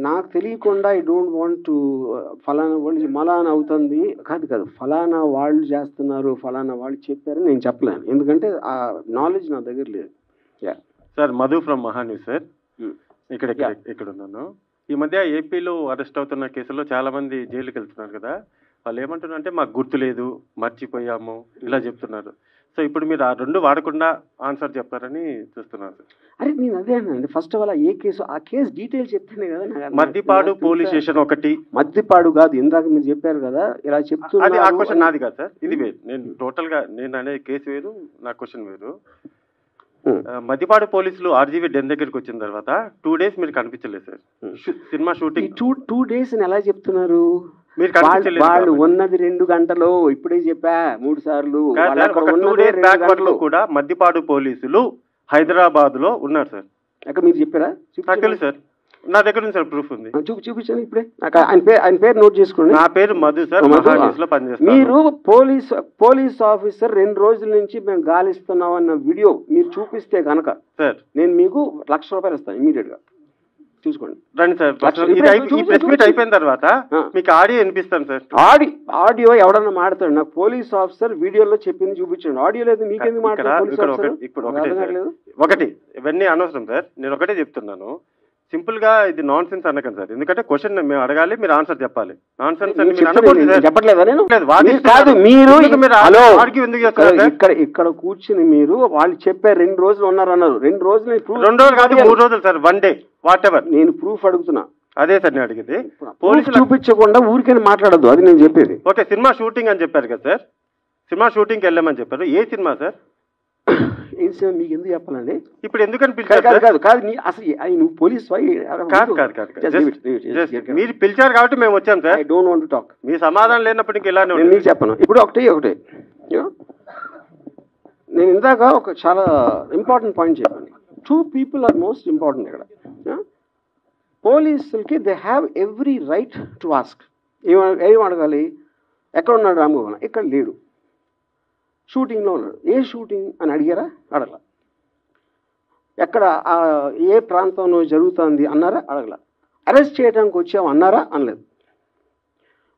నాకు తెలియకుండా ఐ డోంట్ వాంట్ టు ఫలానా వాళ్ళు మలానా అవుతుంది కాదు ఫలానా వాళ్ళు చేస్తున్నారు, ఫలానా వాళ్ళు చెప్పారని నేను చెప్పలేను, ఎందుకంటే ఆ నాలెడ్జ్ నా దగ్గర లేదు. Sir, Madhu from Maha News sir. ఇక్కడ ఉన్నాను. ఈ మధ్య ఏపీలో అరెస్ట్ అవుతున్న కేసుల్లో చాలా మంది జైలుకి వెళ్తున్నారు కదా, వాళ్ళు ఏమంటున్నారంటే మాకు గుర్తు లేదు, మర్చిపోయాము, ఇలా చెప్తున్నారు. సో ఇప్పుడు మీరు ఆ రెండు వాడకుండా ఆన్సర్ చెప్తారని చూస్తున్నారు. అరే నేను అదే అన్నానండి, ఫస్ట్ ఆఫ్ ఆల్ ఏ కేసు, ఆ కేసు డీటెయిల్స్ చెప్తేనే కదా. మద్దిపాడు పోలీస్ స్టేషన్ ఒకటి. మద్దిపాడు కాదు, ఇందాక మీరు చెప్పారు కదా ఇలా చెప్తున్నారు. ఆ క్వశ్చన్ నాది కాదు సార్, ఇది వేరు. నేను టోటల్ గా నేను అనే కేసు వేరు, నా క్వశ్చన్ వేరు. మద్దిపాడు పోలీసులు ఆర్జీవీ డెన్ దగ్గరికి వచ్చిన తర్వాత 2 days మీరు కనిపించలేదు సార్. సినిమా షూటింగ్ 2 days అని ఎలా చెప్తున్నారు? మీరు కనిపించలేదు. వాళ్ళు ఉన్నది 2 గంటలు, ఇప్పుడే చెప్పా 3 సార్లు. ఒక 2 days బ్యాక్ వరకు కూడా మద్దిపాడు పోలీసులు హైదరాబాద్ లో ఉన్నారు సార్. అక్కడ మీరు చెప్పారా? నాకు తెలుసు సార్, నా దగ్గర ఉంది సార్, ప్రూఫ్ ఉంది. చూపించండి ఇప్పుడే. ఆయన పేరు నోట్ చేసుకోండి. నా పేరు మధు సార్, మహాన్యూస్ లో పనిచేస్తాను. మీరు పోలీస్ ఆఫీసర్ 2 రోజుల నుంచి మేము గాలిస్తున్నాం అన్న వీడియో మీరు చూపిస్తే కనుక సార్ నేను మీకు ₹1,00,000 ఇస్తాను ఇమీడియట్ గా. చూసుకోండి, రండి సార్. ఈ ప్రెస్ మీట్ అయిపోయిన తర్వాత మీకు ఆడియో వినిపిస్తాను సార్. ఆడియో ఎవడన్నా మాడతాడు? నాకు పోలీస్ ఆఫీసర్ వీడియోలో చెప్పింది చూపించండి. ఆడియో లేదు, మీకెందుకు మాట్లాడారు? ఇప్పుడు ఒకటి ఇవన్నీ అనవసరం సార్, నేను ఒకటే చెప్తున్నాను. సింపుల్ గా ఇది నాన్ సెన్స్ అనకండి సార్, ఎందుకంటే క్వశ్చన్ మేము అడగాలి, మీరు ఆన్సర్ చెప్పాలి. నాన్ సెన్స్ చెప్పట్లేదా? నేను కాదు, మీరు ఇక్కడ కూర్చుని మీరు వాళ్ళు చెప్పారు 2 రోజులు ఉన్నారన్నారు. 2 రోజులు 2 రోజులు కాదు, 3 రోజులు సార్, 1 day వాట్ ఎవర్. నేను ప్రూఫ్ అడుగుతున్నా. అదే సార్ నేను అడిగింది. పోలీసులు చూపించకుండా ఊరికైనా మాట్లాడద్దు, అది నేను చెప్పేది. ఓకే, సినిమా షూటింగ్ అని చెప్పారు కదా సార్, సినిమా షూటింగ్ వెళ్ళామని చెప్పారు. ఏ సినిమా సార్? ఏం సినిమా మీకు ఎందుకు చెప్పాలండి? ఇప్పుడు ఎందుకని పిలిచారు? కాదు అసలు నువ్వు పోలీస్ మీరు పిలిచారు కాబట్టి మేము వచ్చాం sir. I don't want to talk. మీ సమాధానం లేనప్పటికీ ఇలానే మీకు చెప్పను. ఇప్పుడు ఒకటే నేను ఇందాక ఒక చాలా ఇంపార్టెంట్ పాయింట్ చెప్పాను. 2 people ఆర్ మోస్ట్ ఇంపార్టెంట్ ఇక్కడ. పోలీసులకి they have every right to ask. ఏం అడగాలి? ఎక్కడ ఉన్నాడు రామ్మోహన్? ఇక్కడ లేడు, షూటింగ్లో ఉన్నాడు. ఏ షూటింగ్ అని అడిగారా? అడగల. ఎక్కడ ఏ ప్రాంతంలో జరుగుతుంది అన్నారా? అడగల. అరెస్ట్ చేయడానికి వచ్చాం అన్నారా? అనలేదు.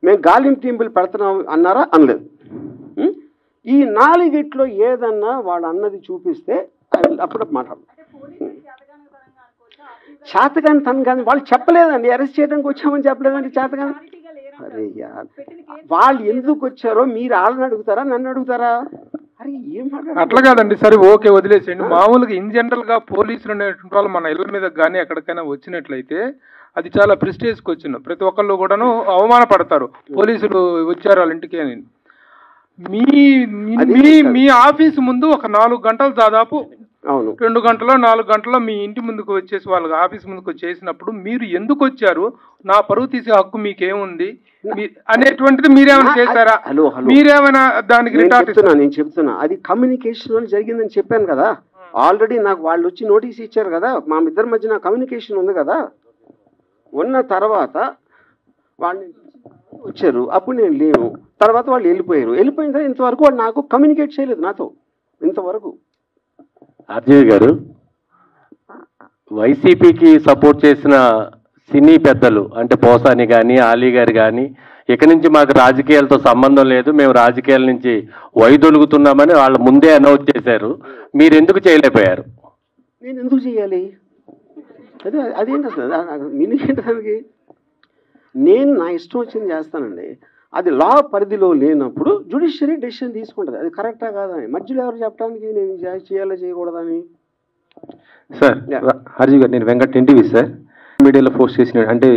మేము గాలింపు పెడుతున్నాం అన్నారా? అనలేదు. ఈ 4 ఏదన్నా వాడు అన్నది చూపిస్తే అప్పుడు మాట్లాడు. చేతగాని తను కానీ వాళ్ళు చెప్పలేదండి, అరెస్ట్ చేయడానికి వచ్చామని చెప్పలేదండి. చేతగాని అరే యార్, వాళ్ళు ఎందుకు వచ్చారో మీరు వాళ్ళని అడుగుతారా, నన్ను అడుగుతారా? అరే ఏం అట్లా కాదండి. సరే ఓకే, వదిలేసేయండి. మామూలుగా ఇన్ జనరల్ గా పోలీసులు అనేటువంటి వాళ్ళు మన ఇళ్ళ మీద కానీ ఎక్కడికైనా వచ్చినట్లయితే అది చాలా ప్రెస్టేజ్ క్వశ్చన్. ప్రతి ఒక్కళ్ళు కూడాను అవమానపడతారు, పోలీసులు వచ్చారు వాళ్ళ ఇంటికి అని. మీ ఆఫీస్ ముందు ఒక 4 గంటలు దాదాపు, అవును 2 గంటలో 4 గంటలో మీ ఇంటి ముందుకు వచ్చేసి వాళ్ళ ఆఫీస్ ముందుకు వచ్చేసినప్పుడు మీరు ఎందుకు వచ్చారు, నా పరువు తీసే హక్కు మీకేముంది అనేటువంటిది మీరేమైనా చేశారా? మీరేమైనా దానికి నేను చెప్తున్నా అది కమ్యూనికేషన్ జరిగిందని చెప్పాను కదా. ఆల్రెడీ నాకు వాళ్ళు వచ్చి నోటీస్ ఇచ్చారు కదా, మా ఇద్దరి మధ్యన కమ్యూనికేషన్ ఉంది కదా. ఉన్న తర్వాత వాళ్ళు వచ్చారు, అప్పుడు నేను లేను. తర్వాత వాళ్ళు వెళ్ళిపోయారు. వెళ్ళిపోయిన తర్వాత ఇంతవరకు వాళ్ళు నాకు కమ్యూనికేట్ చేయలేదు నాతో ఇంతవరకు. ఆర్జీవి గారు, వైసీపీకి సపోర్ట్ చేసిన సినీ పెద్దలు అంటే పోసాని కానీ ఆలీ గారు కానీ ఇక నుంచి మాకు రాజకీయాలతో సంబంధం లేదు, మేము రాజకీయాల నుంచి వైదొలుగుతున్నామని వాళ్ళు ముందే అనౌన్స్ చేశారు. మీరు ఎందుకు చేయలేకపోయారు? నేను ఎందుకు చేయాలి? అదేంటి అసలు మీనింగ్ ఏంటి దానికి? నేను నా ఇష్టం వచ్చింది చేస్తానండి. అది లా పరిధిలో లేనప్పుడు జ్యుడిషియరీ డెసిషన్ తీసుకుంటుంది. అది కరెక్టా కాదని మధ్యలో ఎవరు చెప్పడానికి నేను చేయాలో చేయకూడదని. సార్ హర్జీ గారు, నేను వెంకట్ ఎన్టీవీ సార్. మీడియాలో పోస్ట్ చేసిన అంటే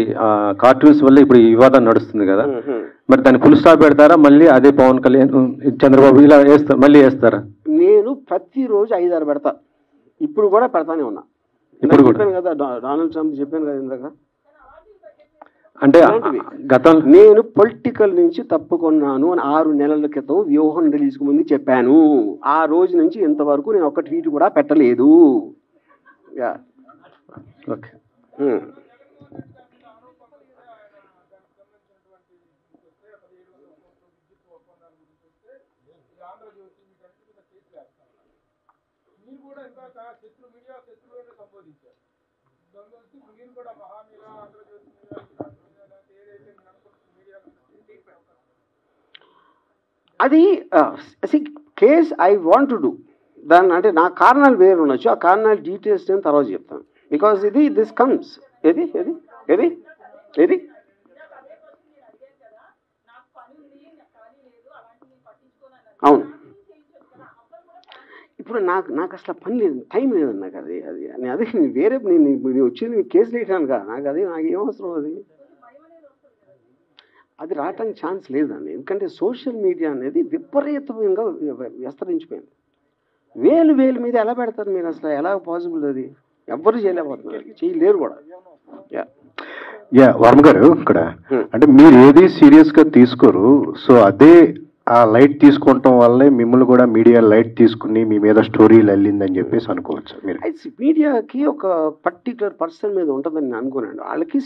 కార్టూన్స్ వల్ల ఇప్పుడు ఈ వివాదం నడుస్తుంది కదా, మరి దాన్ని ఫుల్ స్టాప్ పెడతారా? మళ్ళీ అదే పవన్ కళ్యాణ్ చంద్రబాబు ఇలా వేస్తారు, మళ్ళీ వేస్తారా? నేను ప్రతిరోజు 5-6 పెడతా. ఇప్పుడు కూడా పెడతానే ఉన్నా. ఇప్పుడు కూడా చెప్పాను కదా, డొనాల్డ్ ట్రంప్ చెప్పాను కదా ఇందాక. అంటే గతం నేను పొలిటికల్ నుంచి తప్పుకున్నాను అని 6 నెలల క్రితం వ్యూహం రిలీజ్కు ముందు చెప్పాను. ఆ రోజు నుంచి ఇంతవరకు నేను ఒక్క ట్వీట్ కూడా పెట్టలేదు. ఓకే. అది case I want to do దాన్ని. అంటే నా కారణాలు వేరు ఉండొచ్చు, ఆ కారణాలు డీటెయిల్స్ నేను తర్వాత చెప్తాను. బికాస్ ఇది దిస్ కమ్స్ ఏది ఏది ఏది ఏది అవును. ఇప్పుడు నాకు అసలు పని లేదు, టైం లేదండి నాకు. అది వేరే నేను వచ్చింది కేసు వేయడానికి కదా, నాకు ఏం అవసరం అది రావటానికి ఛాన్స్ లేదండి. ఎందుకంటే సోషల్ మీడియా అనేది విపరీతంగా విస్తరించిపోయింది. వేలు మీద ఎలా పెడతారు మీరు? అసలు ఎలా పాసిబుల్? అది ఎవ్వరు చేయలేకపోతున్నారు, చేయలేరు కూడా. వర్మ గారు, ఇక్కడ అంటే మీరు ఏది సీరియస్ గా తీసుకోరు, సో అదే ఆ లైట్ తీసుకోవటం వల్లే మిమ్మల్ని కూడా మీడియా లైట్ తీసుకుని మీ మీద స్టోరీలు వెళ్ళిందని చెప్పేసి అనుకోవచ్చు మీరు? మీడియాకి ఒక పర్టికులర్ పర్సన్ మీద ఉంటుందని నేను అనుకోనండి. వాళ్ళకి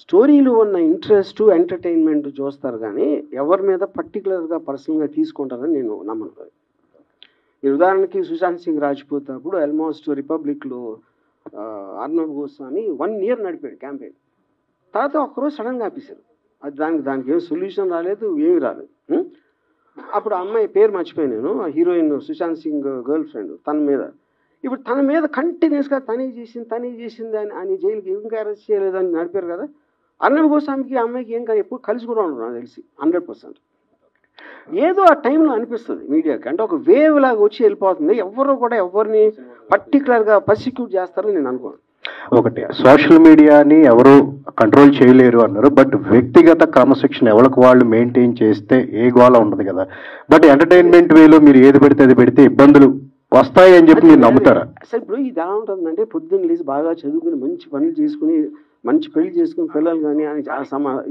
స్టోరీలు ఉన్న ఇంట్రెస్ట్, ఎంటర్టైన్మెంట్ చూస్తారు, కానీ ఎవరి మీద పర్టికులర్గా పర్సనల్గా తీసుకుంటారని నేను నమ్మను. ఈ ఉదాహరణకి సుశాంత్ సింగ్ రాజ్పూత్ అప్పుడు ఆల్మోస్ట్ రిపబ్లిక్లో అర్నబ్ గోస్వామి 1 year నడిపాడు క్యాంపెయిన్. తర్వాత ఒక్కరోజు సడన్గా ఆపేశారు. అది దానికి ఏం సొల్యూషన్ రాలేదు, ఏమి రాలేదు. అప్పుడు ఆ అమ్మాయి పేరు మర్చిపోయాను నేను, heroine Sushant Singh girlfriend, తన మీద ఇప్పుడు తన మీద కంటిన్యూస్గా తనే చేసింది అని జైలుకి ఇంకా అరెస్ట్ చేయలేదని నడిపారు కదా. అర్నబ్ గోస్వామికి ఆ అమ్మాయికి ఏం కానీ ఎప్పుడు కలిసి కూడా ఉండరు నాకు తెలిసి 100%. ఏదో ఆ టైంలో అనిపిస్తుంది మీడియాకి, అంటే ఒక వేవ్ లాగా వచ్చి వెళ్ళిపోతుంది. ఎవరు కూడా ఎవరిని పర్టికులర్గా పర్సిక్యూట్ చేస్తారని నేను అనుకోను. ఒకటి, సోషల్ మీడియాని ఎవరు కంట్రోల్ చేయలేరు అన్నారు, బట్ వ్యక్తిగత క్రమశిక్షణ ఎవరికి వాళ్ళు మెయింటైన్ చేస్తే ఏ గోళ ఉండదు కదా. బట్ ఎంటర్టైన్మెంట్ వేలో మీరు ఏది పెడితే అది పెడితే ఇబ్బందులు వస్తాయి అని చెప్పి మీరు నమ్ముతారా? అసలు ఇప్పుడు ఇది ఎలా ఉంటుందంటే, పొద్దున్న లేచి బాగా చదువుకుని మంచి పనులు చేసుకుని మంచి పెళ్లి చేసుకుని పిల్లలు కానీ అని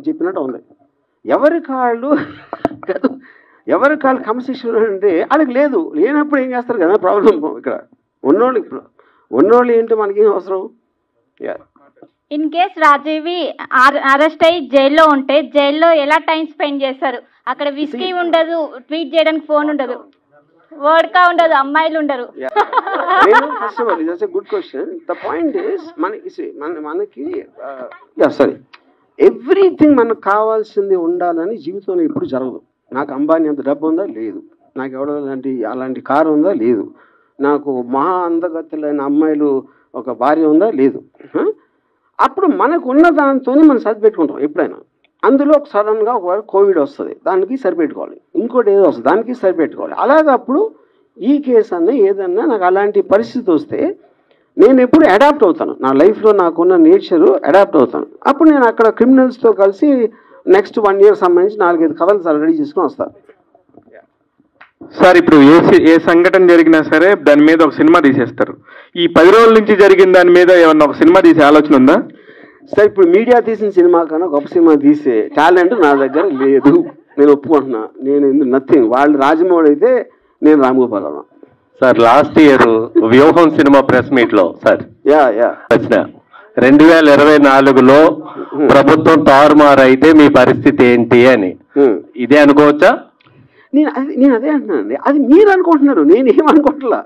చెప్పినట్టు ఉంది. ఎవరి కాళ్ళు క్రమశిక్షణ అంటే వాళ్ళకి లేదు. లేనప్పుడు ఏం చేస్తారు కదా ప్రాబ్లం. ఇక్కడ ఉన్నోళ్ళు ఏంటో మనకేం అవసరం. ఇన్ కేస్ రాజీవి అరెస్ట్ అయ్యి జైల్లో ఉంటే జైల్లో ఎలా టైం స్పెండ్ చేస్తారు? అక్కడ విస్కీ ఉండదు, ట్వీట్ చేయడానికి ఫోన్ ఉండదు, వోడ్కా ఉండదు, అమ్మాయిలు ఉండరు. First of all it's good question. The point is మనకి సారీ ఎవ్రీథింగ్ మనకు కావాల్సింది ఉండాలని జీవితంలో ఎప్పుడు జరగదు. నాకు అంబానీ అంత డబ్బు ఉందా? లేదు. నాకు ఎవడో అలాంటి కారు ఉందా? లేదు. నాకు మహా అందగత్తెలైన అమ్మాయిలు ఒక భార్య ఉందా? లేదు. అప్పుడు మనకు ఉన్న దాంతోనే మనం సరిపెట్టుకుంటాం ఎప్పుడైనా. అందులో సడన్గా ఒకవేళ కోవిడ్ వస్తుంది, దానికి సరిపెట్టుకోవాలి. ఇంకోటి ఏదో వస్తుంది, దానికి సరిపెట్టుకోవాలి. అలాగప్పుడు ఈ కేసు అన్న ఏదన్నా నాకు అలాంటి పరిస్థితి వస్తే నేను ఎప్పుడు అడాప్ట్ అవుతాను. నా లైఫ్లో నాకున్న నేచరు అడాప్ట్ అవుతాను. అప్పుడు నేను అక్కడ క్రిమినల్స్తో కలిసి నెక్స్ట్ 1 year సంబంధించి 4-5 కథలు రెడీ చేసుకుని వస్తాను. సార్, ఇప్పుడు ఏ సంఘటన జరిగినా సరే దాని మీద ఒక సినిమా తీసేస్తారు. ఈ 10 రోజుల నుంచి జరిగిన దాని మీద ఏమన్నా ఒక సినిమా తీసే ఆలోచన ఉందా? సార్, ఇప్పుడు మీడియా తీసిన సినిమా కన్నా గొప్ప సినిమా తీసే టాలెంట్ నా దగ్గర లేదు. నేను ఒప్పుకుంటున్నా. నేను నథింగ్. వాళ్ళు రాజమౌళి అయితే నేను రామగోపాలరావు. సార్, లాస్ట్ ఇయర్ వ్యూహం సినిమా ప్రెస్ మీట్ లో సార్ ప్రశ్న 2024లో ప్రభుత్వం తారుమారు అయితే మీ పరిస్థితి ఏంటి అని, ఇదే అనుకోవచ్చా? నేను అదే అంటున్నానండి. అది మీరు అనుకుంటున్నారు, నేనేమనుకోవట్లా.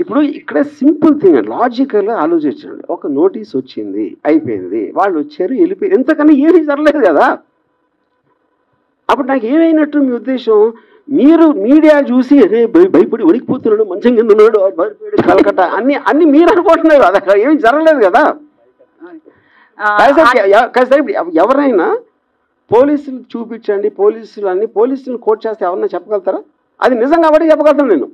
ఇప్పుడు ఇక్కడ సింపుల్ థింగ్ లాజికల్గా ఆలోచించండి. ఒక నోటీస్ వచ్చింది, అయిపోయింది, వాళ్ళు వచ్చారు, వెళ్ళిపోయి, ఎంతకన్నా ఏమీ జరగలేదు కదా. అప్పుడు నాకు ఏమైనట్టు మీ ఉద్దేశం? మీరు మీడియా చూసి అదే భయపడి వణికిపోతున్నాడు, మంచం కింద ఉన్నాడు, భయపడి కలకట్ట అన్ని మీరు అనుకుంటున్నారు. అది అక్కడ ఏమీ జరగలేదు కదా. ఎవరైనా పోలీసులు చూపించండి, పోలీసులు కోట్ చేస్తే ఎవరన్నా చెప్పగలుగుతారా? అది నిజం కాబట్టి చెప్పగలుగుతాను. నేను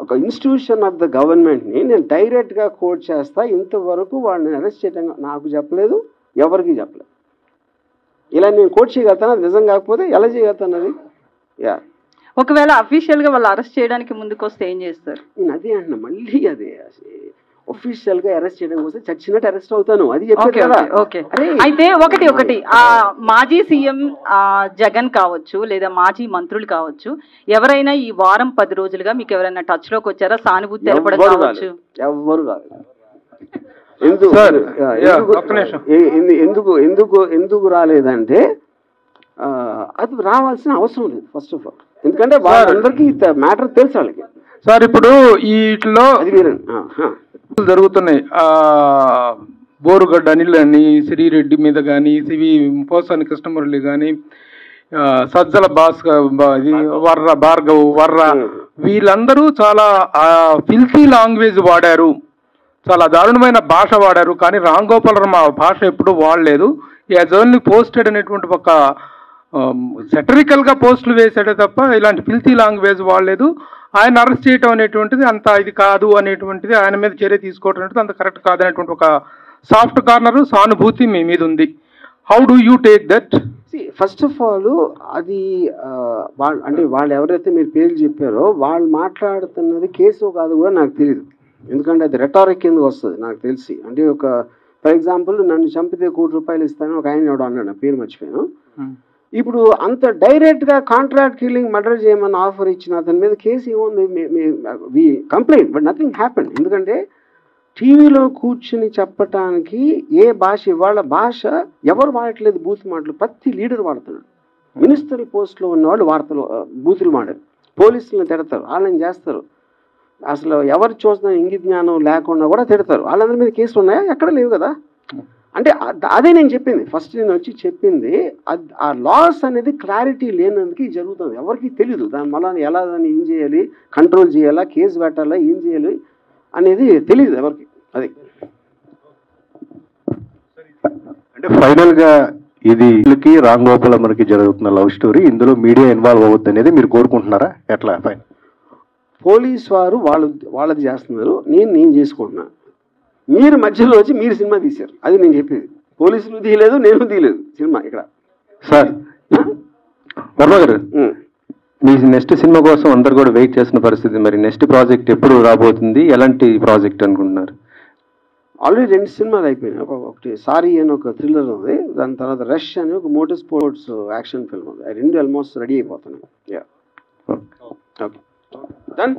ఒక ఇన్స్టిట్యూషన్ ఆఫ్ ద గవర్నమెంట్ని నేను డైరెక్ట్గా కోట్ చేస్తా. ఇంతవరకు వాళ్ళని అరెస్ట్ చేయడం నాకు చెప్పలేదు, ఎవరికి చెప్పలేదు. ఇలా నేను కోట్ చేయగలుగుతాను, అది నిజం కాకపోతే ఎలా చేయగలుగుతాను? అది ఒకవేళ అఫీషియల్గా వాళ్ళు అరెస్ట్ చేయడానికి ముందుకు వస్తే ఏం చేస్తారు? నేను అదే అంటున్నా, మళ్ళీ అదే ఒఫీషియల్గా అరెస్ట్ చేయడం కోసం చచ్చినట్టు అరెస్ట్ అవుతాను. అది చెప్పారు కదా. అయితే ఒకటి మాజీ సీఎం జగన్ కావచ్చు, లేదా మాజీ మంత్రులు కావచ్చు, ఎవరైనా ఈ వారం 10 రోజులుగా మీకు ఎవరైనా టచ్ లోకి వచ్చారా? సానుభూతి తెలపడం కావచ్చు? ఎవ్వరు కాదు. ఎందుకు రాలేదంటే అది రావాల్సిన అవసరం లేదు ఫస్ట్ ఆఫ్ ఆల్. ఎందుకంటే వాళ్ళందరికీ మ్యాటర్ తెలుసు వాళ్ళకి. సార్ ఇప్పుడు వీటిలో జరుగుతున్నాయి, బోరుగడ్డ అనిల్ అని, శ్రీరెడ్డి మీద కానీ, పోసాని కృష్ణమురళి కానీ, సజ్జల భార్గవ్ వీళ్ళందరూ చాలా ఫిల్తీ లాంగ్వేజ్ వాడారు, చాలా దారుణమైన భాష వాడారు. కానీ రామ్ గోపాల్ వర్మ భాష ఎప్పుడు వాడలేదు. యాజ్ ఓన్లీ పోస్టెడ్ అనేటువంటి ఒక సెటరికల్గా పోస్టులు వేసాడే తప్ప ఇలాంటి ఫిల్తీ లాంగ్వేజ్ వాడలేదు. ఆయన అరెస్ట్ చేయటం అనేటువంటిది అంత ఇది కాదు అనేటువంటిది, ఆయన మీద చర్య తీసుకోవటం అనేది అంత కరెక్ట్ కాదు అనేటువంటి ఒక సాఫ్ట్ కార్నర్ సానుభూతి మీ మీద ఉంది. How do you take that? First of all అది అంటే వాళ్ళు ఎవరైతే మీరు పేర్లు చెప్పారో వాళ్ళు మాట్లాడుతున్నది కేసు కాదు కూడా నాకు తెలియదు. ఎందుకంటే అది రెటారిక్ కింద వస్తుంది నాకు తెలిసి. అంటే ఒక ఫర్ ఎగ్జాంపుల్ నన్ను చంపితే ₹1,00,00,000 ఇస్తాను ఒక ఆయన ఎవడో అన్నాడు, పేరు మర్చిపోయాను. ఇప్పుడు అంత డైరెక్ట్గా కాంట్రాక్ట్ కిల్లింగ్ మర్డర్ చేయమని ఆఫర్ ఇచ్చిన అతని మీద కేసు ఏముంది? Complaint, but nothing happen. ఎందుకంటే టీవీలో కూర్చుని చెప్పటానికి ఏ భాష, ఇవాళ భాష ఎవరు వాడట్లేదు, బూత్ మాటలు ప్రతి లీడర్ వాడుతున్నాడు. మినిస్టర్ పోస్ట్లో ఉన్నవాళ్ళు బూతులు మాడారు, పోలీసులను తిడతారు, వాళ్ళని చేస్తారు. అసలు ఎవరు చూసిన ఇంగిత జ్ఞానం లేకుండా కూడా తిడతారు. వాళ్ళందరి మీద కేసులు ఉన్నాయా? ఎక్కడ లేవు కదా. అంటే అదే నేను చెప్పింది, ఫస్ట్ నేను వచ్చి చెప్పింది ఆ లాస్ అనేది క్లారిటీ లేనందుకు జరుగుతుంది. ఎవరికి తెలియదు దాని మళ్ళీ ఎలా దాన్ని ఏం చేయాలి, కంట్రోల్ చేయాలా, కేసు పెట్టాలా, ఏం చేయాలి అనేది తెలియదు ఎవరికి. అది అంటే ఫైనల్గా ఇది రామ్ గోపాల్ వర్మకి జరుగుతున్న లవ్ స్టోరీ, ఇందులో మీడియా ఇన్వాల్వ్ అవ్వద్దు అనేది మీరు కోరుకుంటున్నారా? ఎట్లా? ఫైన్, పోలీస్ వారు వాళ్ళది చేస్తున్నారు, నేను చేసుకుంటున్నాను. మీరు మధ్యలో వచ్చి మీరు సినిమా తీశారు, అది నేను చెప్పేది. పోలీసులు తీయలేదు, నేను తీయలేదు సినిమా ఇక్కడ. సార్ వర్మ గారు, మీ నెక్స్ట్ సినిమా కోసం అందరు కూడా వెయిట్ చేసిన పరిస్థితి. మరి నెక్స్ట్ ప్రాజెక్ట్ ఎప్పుడు రాబోతుంది? ఎలాంటి ప్రాజెక్ట్ అనుకుంటున్నారు? ఆల్రెడీ 2 సినిమాలు అయిపోయినాయి. ఒకటి సారీ అని ఒక థ్రిల్లర్ ఉంది, దాని తర్వాత రష్ అని ఒక మోటార్ స్పోర్ట్స్ యాక్షన్ ఫిల్మ్ ఉంది. 2 ఆల్మోస్ట్ రెడీ అయిపోతున్నాయి. Okay, done.